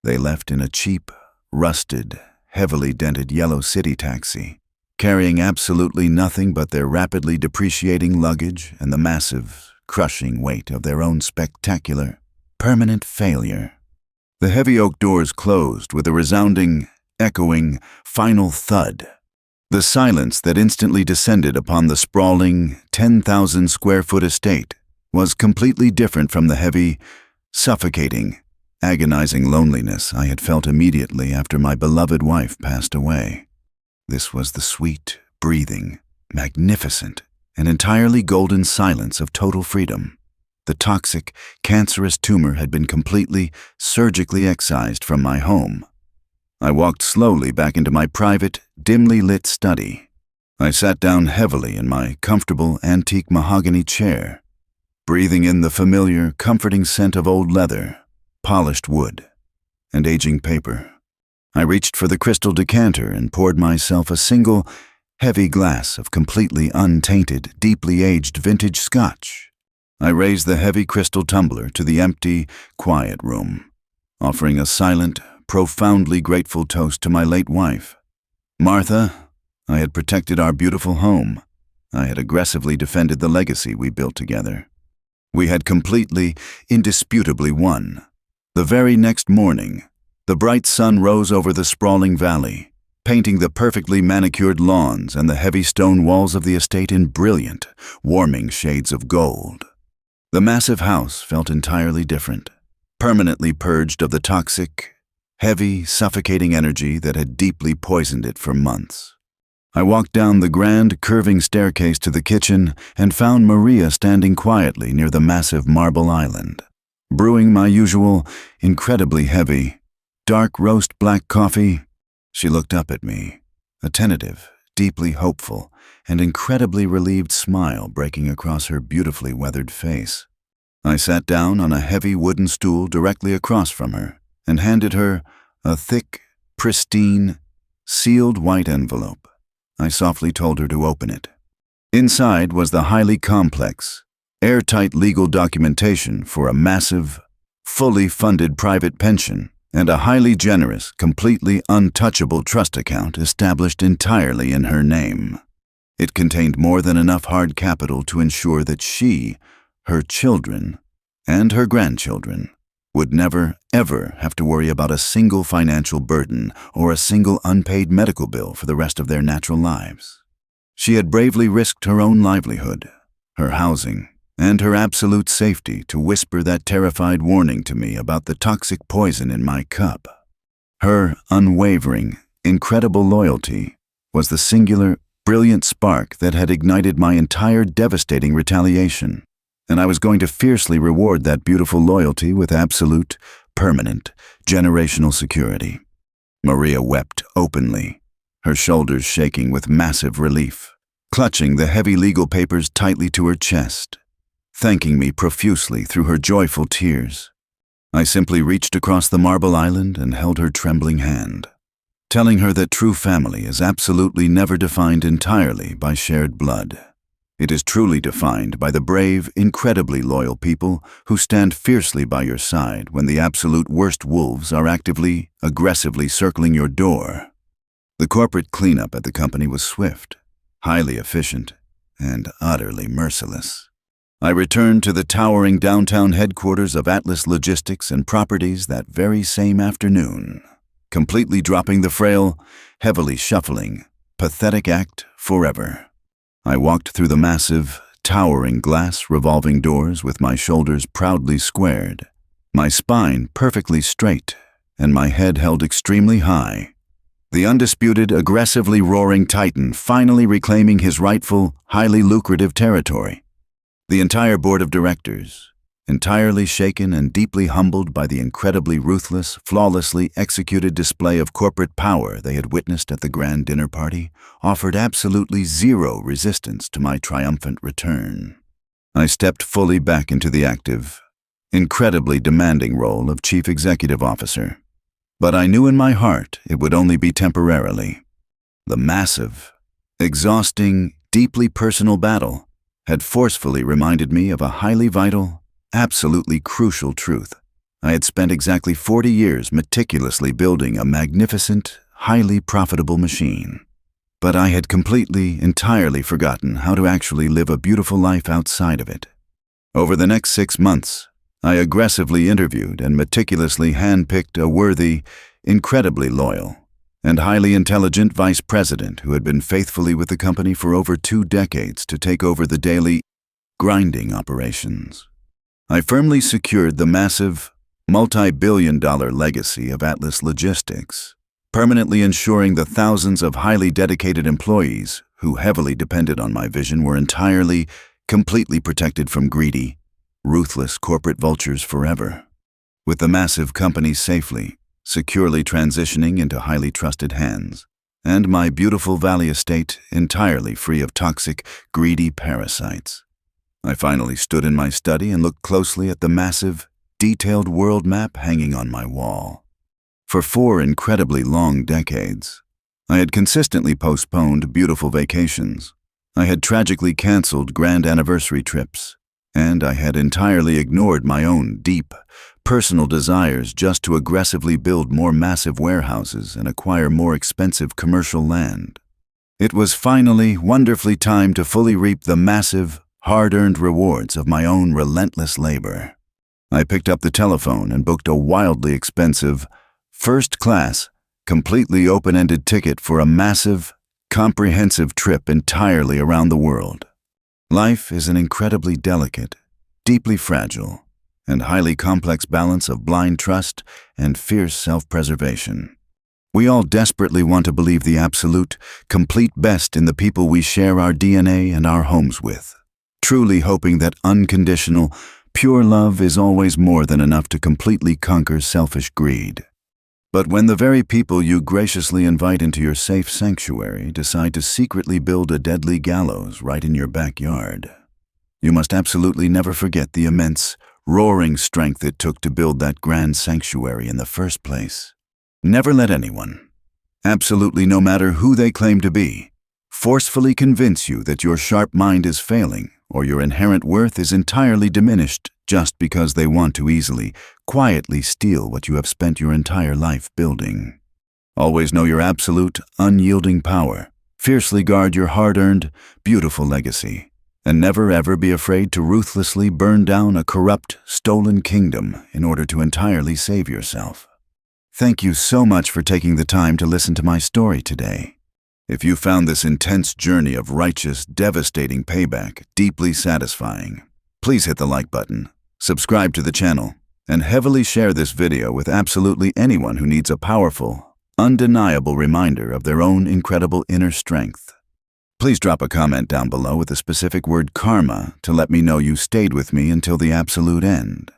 They left in a cheap, rusted, heavily dented yellow city taxi, carrying absolutely nothing but their rapidly depreciating luggage and the massive, crushing weight of their own spectacular, permanent failure. The heavy oak doors closed with a resounding, echoing, final thud. The silence that instantly descended upon the sprawling, 10,000-square-foot estate was completely different from the heavy, suffocating, agonizing loneliness I had felt immediately after my beloved wife passed away. This was the sweet, breathing, magnificent, and entirely golden silence of total freedom. The toxic, cancerous tumor had been completely, surgically excised from my home. I walked slowly back into my private, dimly lit study. I sat down heavily in my comfortable antique mahogany chair, breathing in the familiar, comforting scent of old leather, polished wood, and aging paper. I reached for the crystal decanter and poured myself a single, heavy glass of completely untainted, deeply aged vintage scotch. I raised the heavy crystal tumbler to the empty, quiet room, offering a silent, profoundly grateful toast to my late wife. Martha, I had protected our beautiful home. I had aggressively defended the legacy we built together. We had completely, indisputably won. The very next morning, the bright sun rose over the sprawling valley, painting the perfectly manicured lawns and the heavy stone walls of the estate in brilliant, warming shades of gold. The massive house felt entirely different, permanently purged of the toxic, heavy, suffocating energy that had deeply poisoned it for months. I walked down the grand, curving staircase to the kitchen and found Maria standing quietly near the massive marble island, brewing my usual, incredibly heavy, dark roast black coffee. She looked up at me, a tentative, deeply hopeful, and incredibly relieved smile breaking across her beautifully weathered face. I sat down on a heavy wooden stool directly across from her and handed her a thick, pristine, sealed white envelope. I softly told her to open it. Inside was the highly complex, airtight legal documentation for a massive, fully funded private pension and a highly generous, completely untouchable trust account established entirely in her name. It contained more than enough hard capital to ensure that she, her children, and her grandchildren would never, ever have to worry about a single financial burden or a single unpaid medical bill for the rest of their natural lives. She had bravely risked her own livelihood, her housing, and her absolute safety to whisper that terrified warning to me about the toxic poison in my cup. Her unwavering, incredible loyalty was the singular, brilliant spark that had ignited my entire devastating retaliation, and I was going to fiercely reward that beautiful loyalty with absolute, permanent, generational security. Maria wept openly, her shoulders shaking with massive relief, clutching the heavy legal papers tightly to her chest, thanking me profusely through her joyful tears. I simply reached across the marble island and held her trembling hand, telling her that true family is absolutely never defined entirely by shared blood. It is truly defined by the brave, incredibly loyal people who stand fiercely by your side when the absolute worst wolves are actively, aggressively circling your door. The corporate cleanup at the company was swift, highly efficient, and utterly merciless. I returned to the towering downtown headquarters of Atlas Logistics and Properties that very same afternoon, completely dropping the frail, heavily shuffling, pathetic act forever. I walked through the massive, towering glass revolving doors with my shoulders proudly squared, my spine perfectly straight, and my head held extremely high. The undisputed, aggressively roaring titan finally reclaiming his rightful, highly lucrative territory. The entire board of directors, entirely shaken and deeply humbled by the incredibly ruthless, flawlessly executed display of corporate power they had witnessed at the grand dinner party, offered absolutely zero resistance to my triumphant return. I stepped fully back into the active, incredibly demanding role of Chief Executive Officer. But I knew in my heart it would only be temporarily. The massive, exhausting, deeply personal battle had forcefully reminded me of a highly vital, absolutely crucial truth. I had spent exactly 40 years meticulously building a magnificent, highly profitable machine. But I had completely, entirely forgotten how to actually live a beautiful life outside of it. Over the next 6 months, I aggressively interviewed and meticulously handpicked a worthy, incredibly loyal, and highly intelligent vice president who had been faithfully with the company for over 2 decades to take over the daily, grinding operations. I firmly secured the massive, multi-billion-dollar legacy of Atlas Logistics, permanently ensuring the thousands of highly dedicated employees who heavily depended on my vision were entirely, completely protected from greedy, ruthless corporate vultures forever. With the massive company safely, securely transitioning into highly trusted hands, and my beautiful valley estate entirely free of toxic, greedy parasites, I finally stood in my study and looked closely at the massive, detailed world map hanging on my wall. For 4 incredibly long decades, I had consistently postponed beautiful vacations. I had tragically canceled grand anniversary trips, and I had entirely ignored my own deep, personal desires just to aggressively build more massive warehouses and acquire more expensive commercial land. It was finally, wonderfully time to fully reap the massive, hard-earned rewards of my own relentless labor. I picked up the telephone and booked a wildly expensive, first-class, completely open-ended ticket for a massive, comprehensive trip entirely around the world. Life is an incredibly delicate, deeply fragile, and highly complex balance of blind trust and fierce self-preservation. We all desperately want to believe the absolute, complete best in the people we share our DNA and our homes with, truly hoping that unconditional, pure love is always more than enough to completely conquer selfish greed. But when the very people you graciously invite into your safe sanctuary decide to secretly build a deadly gallows right in your backyard, you must absolutely never forget the immense, roaring strength it took to build that grand sanctuary in the first place. Never let anyone, absolutely no matter who they claim to be, forcefully convince you that your sharp mind is failing or your inherent worth is entirely diminished just because they want to easily, quietly steal what you have spent your entire life building. Always know your absolute, unyielding power. Fiercely guard your hard-earned, beautiful legacy. And never ever be afraid to ruthlessly burn down a corrupt, stolen kingdom in order to entirely save yourself. Thank you so much for taking the time to listen to my story today. If you found this intense journey of righteous, devastating payback deeply satisfying, please hit the like button, subscribe to the channel, and heavily share this video with absolutely anyone who needs a powerful, undeniable reminder of their own incredible inner strength. Please drop a comment down below with the specific word karma to let me know you stayed with me until the absolute end.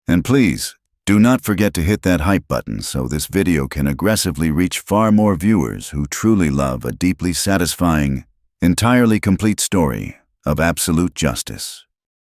And please, do not forget to hit that hype button so this video can aggressively reach far more viewers who truly love a deeply satisfying, entirely complete story of absolute justice.